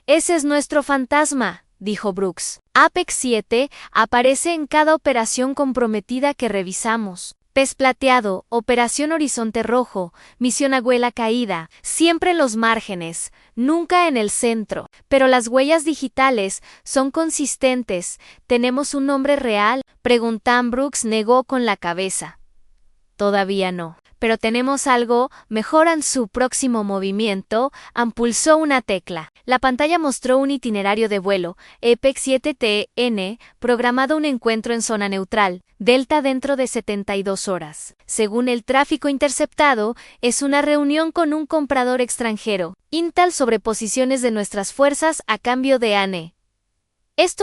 Ese es nuestro fantasma, dijo Brooks. Apex 7 aparece en cada operación comprometida que revisamos. Pez plateado, operación horizonte rojo, misión Abuela caída, siempre en los márgenes, nunca en el centro. Pero las huellas digitales son consistentes. ¿Tenemos un nombre real? Preguntan. Brooks negó con la cabeza. Todavía no. Pero tenemos algo. Mejoran su próximo movimiento. Pulsó una tecla. La pantalla mostró un itinerario de vuelo. Apex 7TN, programado un encuentro en zona neutral. Delta dentro de 72 horas. Según el tráfico interceptado, es una reunión con un comprador extranjero. Intel sobre posiciones de nuestras fuerzas a cambio de ANE.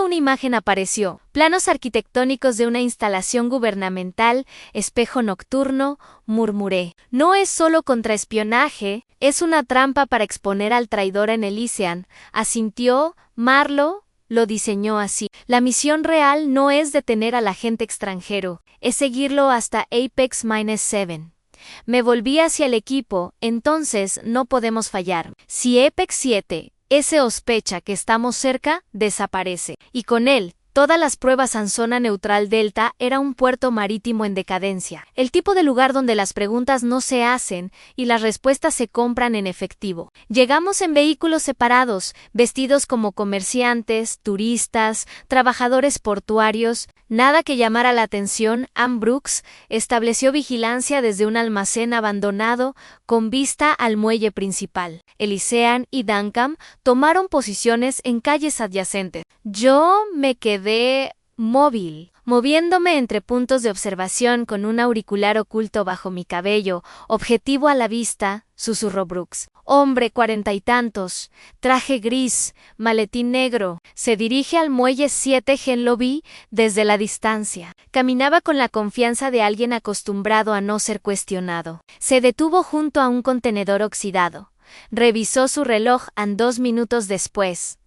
Una imagen apareció. Planos arquitectónicos de una instalación gubernamental, espejo nocturno, murmuré. No es solo contraespionaje, es una trampa para exponer al traidor en Elysian. Asintió. Marlowe lo diseñó así. La misión real no es detener al agente extranjero, es seguirlo hasta Apex-7. Me volví hacia el equipo. Entonces no podemos fallar. Si Apex 7 sospecha que estamos cerca, desaparece. Y con él, todas las pruebas en zona neutral. Delta era un puerto marítimo en decadencia. El tipo de lugar donde las preguntas no se hacen y las respuestas se compran en efectivo. Llegamos en vehículos separados, vestidos como comerciantes, turistas, trabajadores portuarios. Nada que llamara la atención. Brooks estableció vigilancia desde un almacén abandonado con vista al muelle principal. Elysian y Dancom tomaron posiciones en calles adyacentes. Yo me quedé móvil, moviéndome entre puntos de observación con un auricular oculto bajo mi cabello, objetivo a la vista, susurró Brooks. Hombre 40 y tantos, traje gris, maletín negro, se dirige al muelle 7G. Lo vi desde la distancia. Caminaba con la confianza de alguien acostumbrado a no ser cuestionado. Se detuvo junto a un contenedor oxidado. Revisó su reloj. 2 minutos después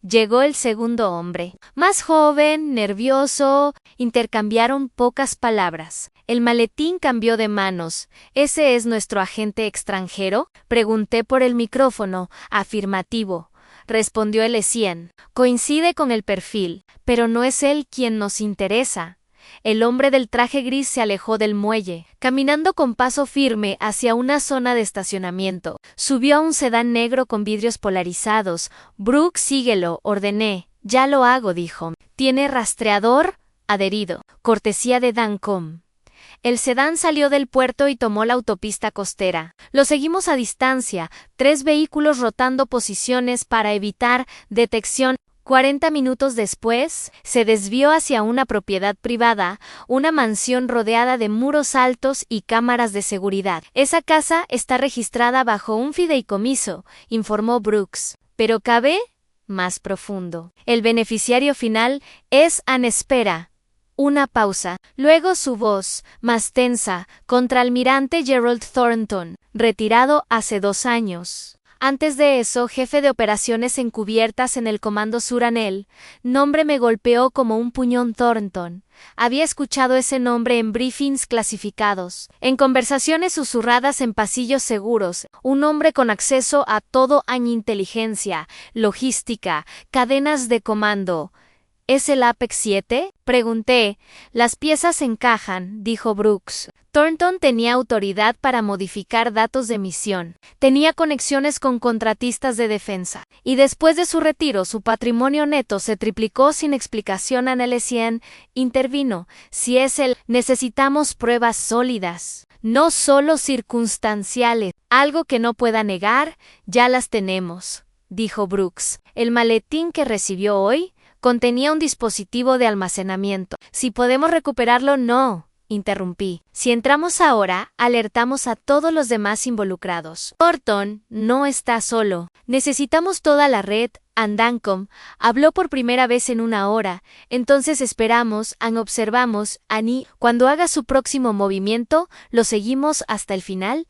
llegó el segundo hombre. Más joven, nervioso, intercambiaron pocas palabras. El maletín cambió de manos. ¿Ese es nuestro agente extranjero? Pregunté por el micrófono. Afirmativo, respondió Elysian. Coincide con el perfil, pero no es él quien nos interesa. El hombre del traje gris se alejó del muelle, caminando con paso firme hacia una zona de estacionamiento. Subió a un sedán negro con vidrios polarizados. Brooks, síguelo, ordené. Ya lo hago, dijo. ¿Tiene rastreador? Adherido. Cortesía de Dancom. El sedán salió del puerto y tomó la autopista costera. Lo seguimos a distancia, 3 vehículos rotando posiciones para evitar detección. 40 minutos después, se desvió hacia una propiedad privada, una mansión rodeada de muros altos y cámaras de seguridad. Esa casa está registrada bajo un fideicomiso, informó Brooks. Pero cabe más profundo. El beneficiario final es Ann Espera. Una pausa. Luego su voz, más tensa, contraalmirante Gerald Thornton, retirado hace 2 años. Antes de eso, jefe de operaciones encubiertas en el Comando Sur Anel. Nombre me golpeó como un puñón Thornton. Había escuchado ese nombre en briefings clasificados, en conversaciones susurradas en pasillos seguros, un hombre con acceso a todo en inteligencia, logística, cadenas de comando. ¿Es el Apex 7? Pregunté. Las piezas encajan, dijo Brooks. Thornton tenía autoridad para modificar datos de misión. Tenía conexiones con contratistas de defensa. Y después de su retiro, su patrimonio neto se triplicó sin explicación. Annelesian intervino. Si es él, necesitamos pruebas sólidas. No solo circunstanciales. Algo que no pueda negar, ya las tenemos, dijo Brooks. El maletín que recibió hoy contenía un dispositivo de almacenamiento. Si podemos recuperarlo, no, interrumpí. Si entramos ahora, alertamos a todos los demás involucrados. Thornton no está solo. Necesitamos toda la red. Andancom habló por primera vez en 1 hora. Entonces esperamos, observamos, Annie. Cuando haga su próximo movimiento, ¿lo seguimos hasta el final?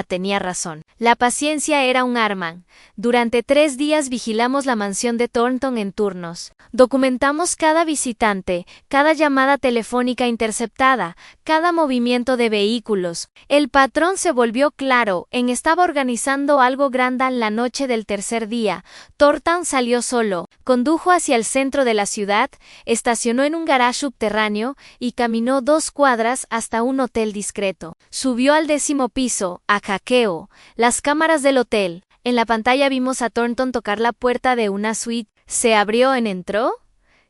Tenía razón. La paciencia era un arma. Durante 3 días vigilamos la mansión de Thornton en turnos. Documentamos cada visitante, cada llamada telefónica interceptada, cada movimiento de vehículos. El patrón se volvió claro. Estaba organizando algo grande en la noche del tercer día. Thornton salió solo, condujo hacia el centro de la ciudad, estacionó en un garaje subterráneo y caminó 2 cuadras hasta un hotel discreto. Subió al 10º piso, hackeo las cámaras del hotel. En la pantalla vimos a Thornton tocar la puerta de una suite. ¿Se abrió entró?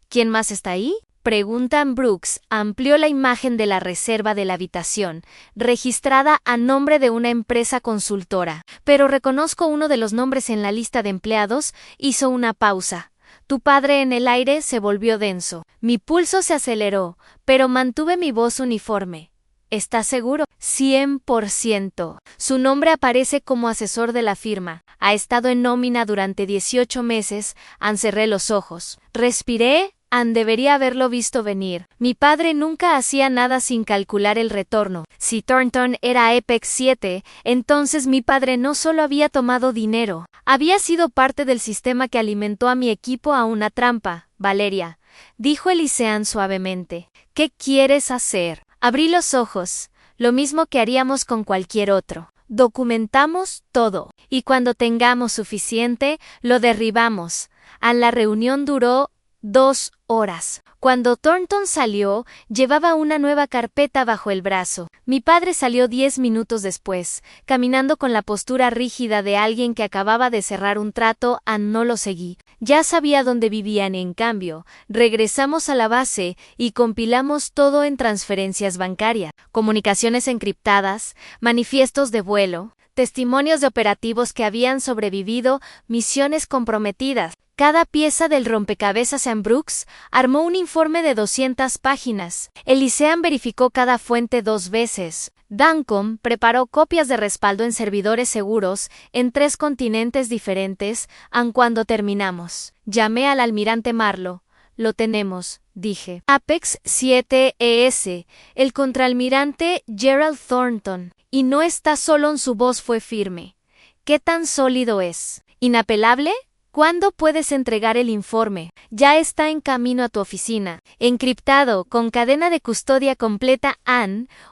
¿Quién más está ahí? Preguntan. Brooks amplió la imagen de la reserva de la habitación, registrada a nombre de una empresa consultora. Pero reconozco uno de los nombres en la lista de empleados. Hizo una pausa. Tu padre en el aire se volvió denso. Mi pulso se aceleró, pero mantuve mi voz uniforme. ¿Estás seguro? 100%. Su nombre aparece como asesor de la firma. Ha estado en nómina durante 18 meses. Cerré los ojos. Respiré. Debería haberlo visto venir. Mi padre nunca hacía nada sin calcular el retorno. Si Thornton era Apex 7, entonces mi padre no solo había tomado dinero, había sido parte del sistema que alimentó a mi equipo a una trampa. Valeria, dijo Elysean suavemente. ¿Qué quieres hacer? Abrí los ojos. Lo mismo que haríamos con cualquier otro. Documentamos todo. Y cuando tengamos suficiente, lo derribamos. La reunión duró 2 horas. Cuando Thornton salió, llevaba una nueva carpeta bajo el brazo. Mi padre salió 10 minutos después, caminando con la postura rígida de alguien que acababa de cerrar un trato. No lo seguí. Ya sabía dónde vivían. En cambio, regresamos a la base y compilamos todo en transferencias bancarias, comunicaciones encriptadas, manifiestos de vuelo, testimonios de operativos que habían sobrevivido, misiones comprometidas. Cada pieza del rompecabezas. Brooks armó un informe de 200 páginas. Elysean verificó cada fuente 2 veces. Dancom preparó copias de respaldo en servidores seguros en 3 continentes diferentes. Cuando terminamos, llamé al almirante Marlowe. Lo tenemos, dije. Apex 7 ES, el contraalmirante Gerald Thornton. Y no está solo. Su voz fue firme. ¿Qué tan sólido es? ¿Inapelable? ¿Cuándo puedes entregar el informe? Ya está en camino a tu oficina. Encriptado, con cadena de custodia completa.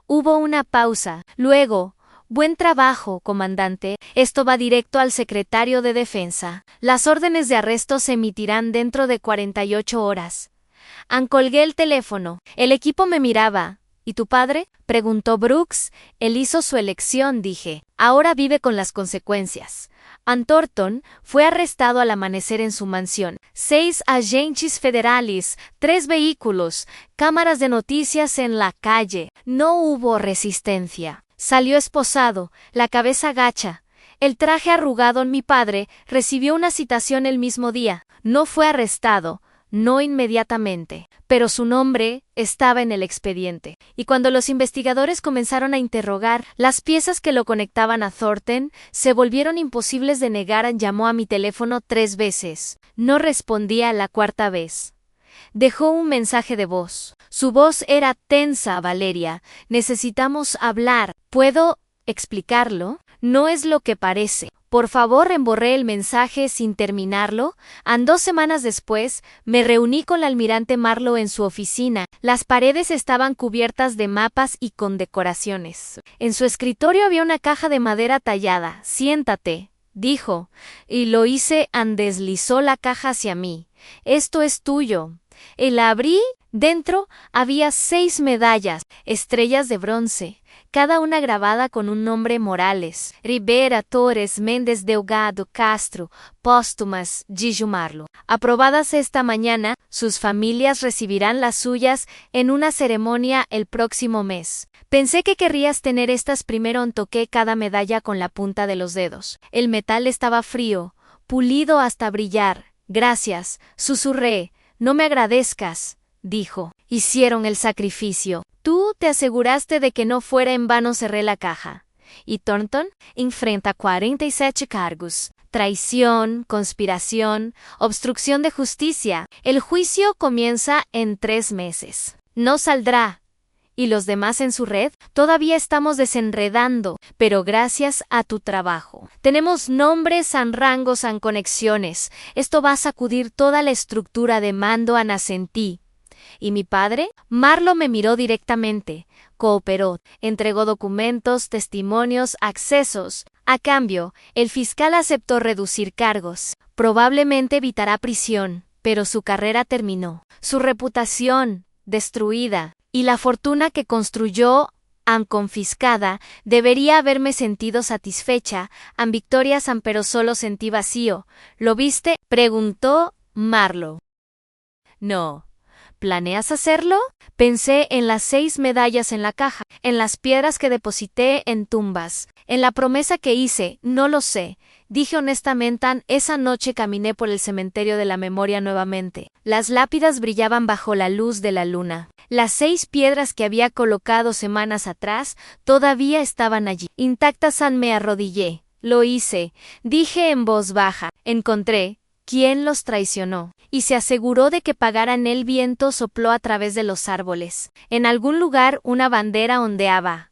Hubo una pausa. Luego, buen trabajo, comandante. Esto va directo al secretario de Defensa. Las órdenes de arresto se emitirán dentro de 48 horas. Colgué el teléfono. El equipo me miraba. ¿Y tu padre? Preguntó Brooks. Él hizo su elección, dije. Ahora vive con las consecuencias. Ann Thornton fue arrestado al amanecer en su mansión. 6 agentes federales, 3 vehículos, cámaras de noticias en la calle. No hubo resistencia. Salió esposado, la cabeza gacha. El traje arrugado en mi padre recibió una citación el mismo día. No fue arrestado. No inmediatamente, pero su nombre estaba en el expediente. Y cuando los investigadores comenzaron a interrogar las piezas que lo conectaban a Thornton, se volvieron imposibles de negar. Llamó a mi teléfono 3 veces. No respondía la cuarta vez. Dejó un mensaje de voz. Su voz era tensa, Valeria. Necesitamos hablar. ¿Puedo explicarlo? No es lo que parece. Por favor, emborré el mensaje sin terminarlo. 2 semanas después, me reuní con el almirante Marlowe en su oficina. Las paredes estaban cubiertas de mapas y condecoraciones. En su escritorio había una caja de madera tallada. Siéntate, dijo, y lo hice. Deslizó la caja hacia mí. Esto es tuyo. Y la abrí. Dentro había 6 medallas, estrellas de bronce, cada una grabada con un nombre: Morales, Rivera, Torres, Méndez, Delgado, Castro, póstumas, Gillo Marlowe. Aprobadas esta mañana, sus familias recibirán las suyas en una ceremonia el próximo mes. Pensé que querrías tener estas primero. Toqué cada medalla con la punta de los dedos. El metal estaba frío, pulido hasta brillar. Gracias, susurré. No me agradezcas, dijo. Hicieron el sacrificio. Tú te aseguraste de que no fuera en vano. Cerré la caja. Y Thornton enfrenta 47 cargos. Traición, conspiración, obstrucción de justicia. El juicio comienza en 3 meses. No saldrá. ¿Y los demás en su red? Todavía estamos desenredando, pero gracias a tu trabajo. Tenemos nombres, rangos, conexiones. Esto va a sacudir toda la estructura de mando. Asentí. ¿Y mi padre? Marlowe me miró directamente. Cooperó. Entregó documentos, testimonios, accesos. A cambio, el fiscal aceptó reducir cargos. Probablemente evitará prisión, pero su carrera terminó. Su reputación, destruida. Y la fortuna que construyó, confiscada. Debería haberme sentido satisfecha. Victorias, pero solo sentí vacío. ¿Lo viste?, preguntó Marlowe. No. ¿Planeas hacerlo? Pensé en las 6 medallas en la caja, en las piedras que deposité en tumbas, en la promesa que hice. No lo sé, dije honestamente. Esa noche caminé por el cementerio de la memoria nuevamente. Las lápidas brillaban bajo la luz de la luna. Las 6 piedras que había colocado semanas atrás todavía estaban allí, intactas. Me arrodillé. Lo hice, dije en voz baja. Encontré quién los traicionó, y se aseguró de que pagaran. El viento sopló a través de los árboles. En algún lugar una bandera ondeaba.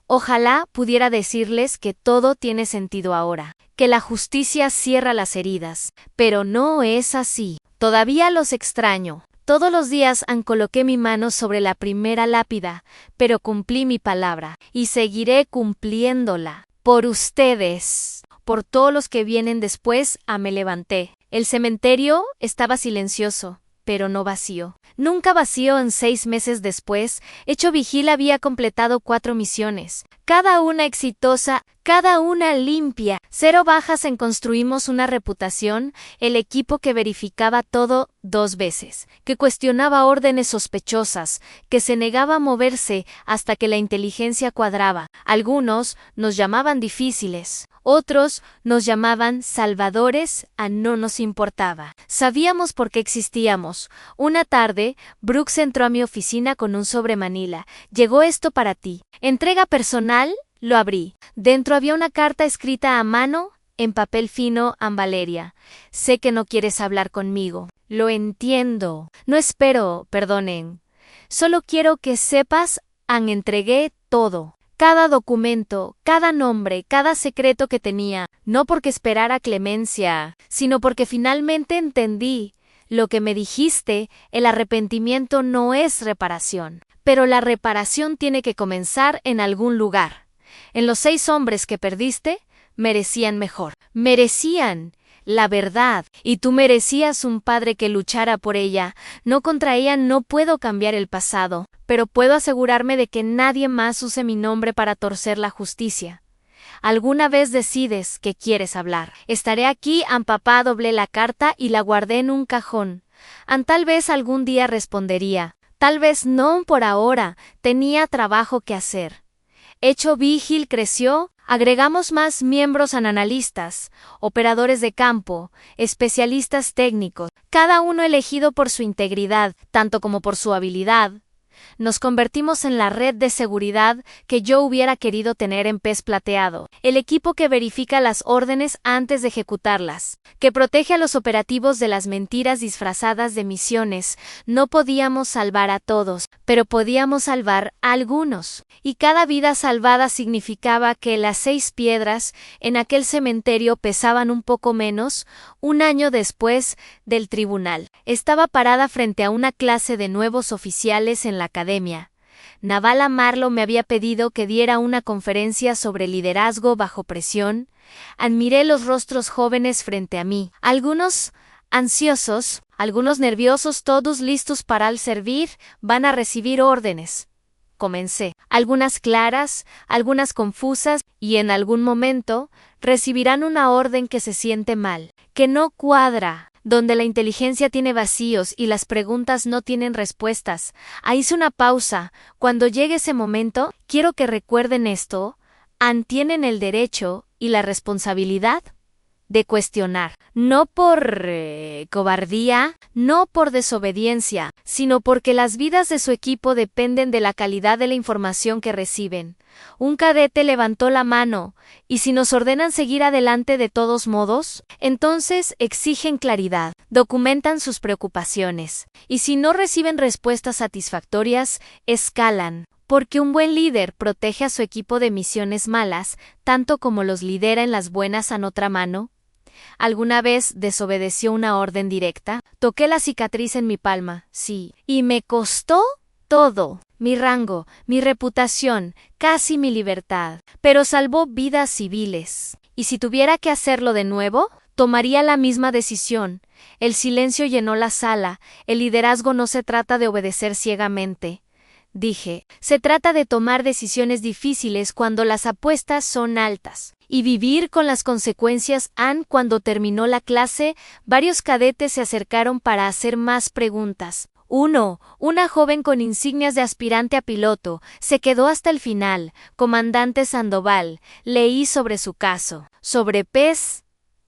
Ojalá pudiera decirles que todo tiene sentido ahora, que la justicia cierra las heridas, pero no es así. Todavía los extraño. Todos los días coloqué mi mano sobre la primera lápida, pero cumplí mi palabra, y seguiré cumpliéndola. Por ustedes, por todos los que vienen después. Me levanté. El cementerio estaba silencioso, pero no vacío. Nunca vacío. 6 meses después, Hecho Vigil había completado 4 misiones, cada una exitosa, cada una limpia. 0 bajas. Construimos una reputación, el equipo que verificaba todo 2 veces, que cuestionaba órdenes sospechosas, que se negaba a moverse hasta que la inteligencia cuadraba. Algunos nos llamaban difíciles. Otros nos llamaban salvadores. No nos importaba. Sabíamos por qué existíamos. Una tarde, Brooks entró a mi oficina con un sobre manila. Llegó esto para ti. Entrega personal. Lo abrí. Dentro había una carta escrita a mano, en papel fino. Valeria, sé que no quieres hablar conmigo. Lo entiendo. No espero, perdonen. Solo quiero que sepas, entregué todo. Cada documento, cada nombre, cada secreto que tenía, no porque esperara clemencia, sino porque finalmente entendí lo que me dijiste. El arrepentimiento no es reparación, pero la reparación tiene que comenzar en algún lugar. En los 6 hombres que perdiste, merecían mejor. Merecían la verdad, y tú merecías un padre que luchara por ella, no contra ella. No puedo cambiar el pasado, pero puedo asegurarme de que nadie más use mi nombre para torcer la justicia. Alguna vez decides que quieres hablar. Estaré aquí. Papá doblé la carta y la guardé en un cajón. Tal vez algún día respondería. Tal vez no por ahora. Tenía trabajo que hacer. Hecho Vigil creció. Agregamos más miembros analistas, operadores de campo, especialistas técnicos, cada uno elegido por su integridad, tanto como por su habilidad. Nos convertimos en la red de seguridad que yo hubiera querido tener en Pez Plateado, el equipo que verifica las órdenes antes de ejecutarlas, que protege a los operativos de las mentiras disfrazadas de misiones. No podíamos salvar a todos, pero podíamos salvar a algunos, y cada vida salvada significaba que las 6 piedras en aquel cementerio pesaban un poco menos. Un año después del tribunal, estaba parada frente a una clase de nuevos oficiales en la academia. Navala Marlowe me había pedido que diera una conferencia sobre liderazgo bajo presión. Admiré los rostros jóvenes frente a mí, algunos ansiosos, algunos nerviosos, todos listos para al servir. Van a recibir órdenes. Comencé, algunas claras, algunas confusas, y en algún momento recibirán una orden que se siente mal, que no cuadra, donde la inteligencia tiene vacíos y las preguntas no tienen respuestas. Hice una pausa. Cuando llegue ese momento, quiero que recuerden esto. Tienen el derecho y la responsabilidad de cuestionar, no por cobardía, no por desobediencia, sino porque las vidas de su equipo dependen de la calidad de la información que reciben. Un cadete levantó la mano. ¿Y si nos ordenan seguir adelante de todos modos? Entonces exigen claridad, documentan sus preocupaciones, y si no reciben respuestas satisfactorias, escalan. Porque un buen líder protege a su equipo de misiones malas, tanto como los lidera en las buenas. ¿A otra mano? ¿Alguna vez desobedeció una orden directa? Toqué la cicatriz en mi palma, sí, y me costó todo. Mi rango, mi reputación, casi mi libertad, pero salvó vidas civiles. ¿Y si tuviera que hacerlo de nuevo? Tomaría la misma decisión. El silencio llenó la sala. El liderazgo no se trata de obedecer ciegamente, dije. Se trata de tomar decisiones difíciles cuando las apuestas son altas, y vivir con las consecuencias. Cuando terminó la clase, varios cadetes se acercaron para hacer más preguntas. Una joven con insignias de aspirante a piloto, se quedó hasta el final. Comandante Sandoval, leí sobre su caso, sobre Pez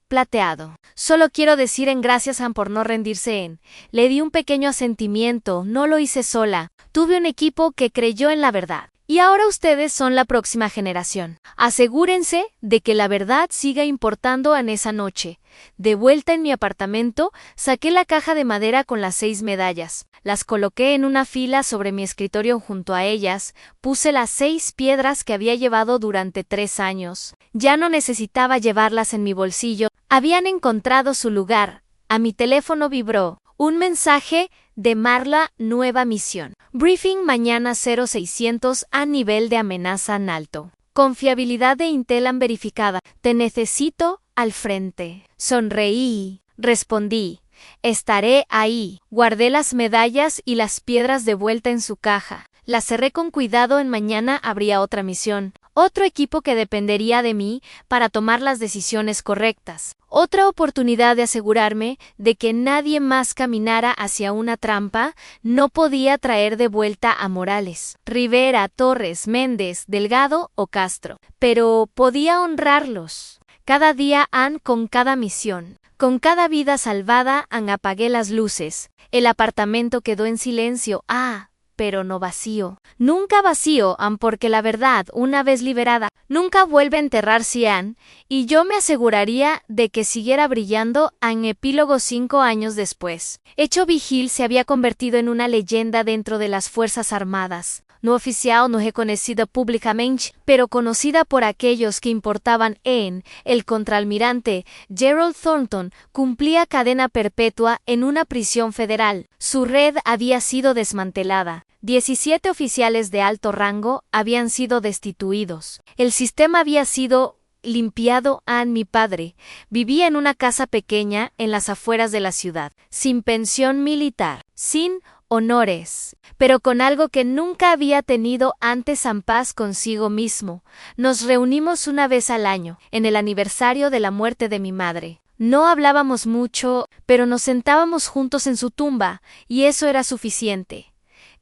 Plateado. Solo quiero decir gracias por no rendirse. Le di un pequeño asentimiento. No lo hice sola. Tuve un equipo que creyó en la verdad. Y ahora ustedes son la próxima generación. Asegúrense de que la verdad siga importando. Esa noche, de vuelta en mi apartamento, saqué la caja de madera con las 6 medallas. Las coloqué en una fila sobre mi escritorio. Junto a ellas, puse las 6 piedras que había llevado durante 3 años. Ya no necesitaba llevarlas en mi bolsillo. Habían encontrado su lugar. Mi teléfono vibró. Un mensaje de Marla: nueva misión. Briefing mañana 0600 a nivel de amenaza en alto. Confiabilidad de Intel verificada. Te necesito al frente. Sonreí. Respondí. Estaré ahí. Guardé las medallas y las piedras de vuelta en su caja. Las cerré con cuidado. Mañana habría otra misión. Otro equipo que dependería de mí para tomar las decisiones correctas. Otra oportunidad de asegurarme de que nadie más caminara hacia una trampa. No podía traer de vuelta a Morales, Rivera, Torres, Méndez, Delgado o Castro, pero podía honrarlos. Cada día, con cada misión, con cada vida salvada, apagué las luces. El apartamento quedó en silencio. Pero no vacío. Nunca vacío, porque la verdad, una vez liberada, nunca vuelve a enterrarse. Y yo me aseguraría de que siguiera brillando. Epílogo 5 años después. Hecho Vigil se había convertido en una leyenda dentro de las Fuerzas Armadas. No oficial, no reconocida públicamente, pero conocida por aquellos que importaban. El contraalmirante Gerald Thornton cumplía cadena perpetua en una prisión federal. Su red había sido desmantelada. 17 oficiales de alto rango habían sido destituidos. El sistema había sido limpiado. Mi padre vivía en una casa pequeña en las afueras de la ciudad, sin pensión militar, sin honores, pero con algo que nunca había tenido antes en paz consigo mismo. Nos reunimos una vez al año, en el aniversario de la muerte de mi madre. No hablábamos mucho, pero nos sentábamos juntos en su tumba, y eso era suficiente.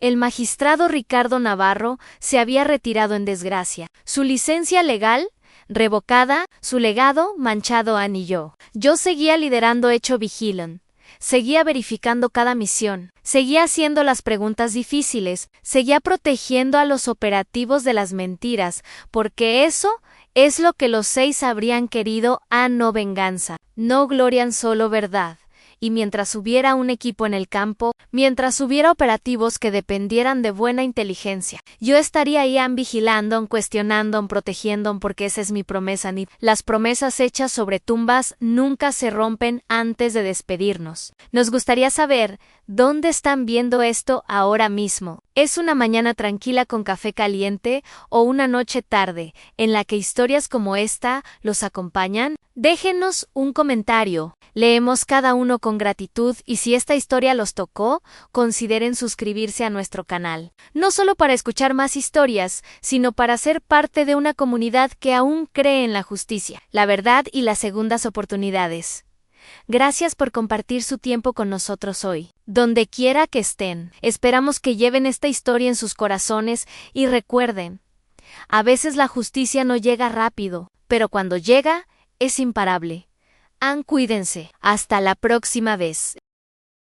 El magistrado Ricardo Navarro se había retirado en desgracia. Su licencia legal revocada, su legado manchado anilló. Yo seguía liderando Hecho Vigilon. Seguía verificando cada misión, seguía haciendo las preguntas difíciles, seguía protegiendo a los operativos de las mentiras, porque eso es lo que los 6 habrían querido, no venganza, no gloria, solo verdad. Y mientras hubiera un equipo en el campo, mientras hubiera operativos que dependieran de buena inteligencia, yo estaría ahí vigilando, cuestionando, protegiendo, porque esa es mi promesa. Las promesas hechas sobre tumbas nunca se rompen antes de despedirnos. Nos gustaría saber dónde están viendo esto ahora mismo. ¿Es una mañana tranquila con café caliente o una noche tarde en la que historias como esta los acompañan? Déjenos un comentario. Leemos cada uno con gratitud y si esta historia los tocó, consideren suscribirse a nuestro canal. No solo para escuchar más historias, sino para ser parte de una comunidad que aún cree en la justicia, la verdad y las segundas oportunidades. Gracias por compartir su tiempo con nosotros hoy. Donde quiera que estén, esperamos que lleven esta historia en sus corazones y recuerden, a veces la justicia no llega rápido, pero cuando llega, es imparable. Cuídense. Hasta la próxima vez.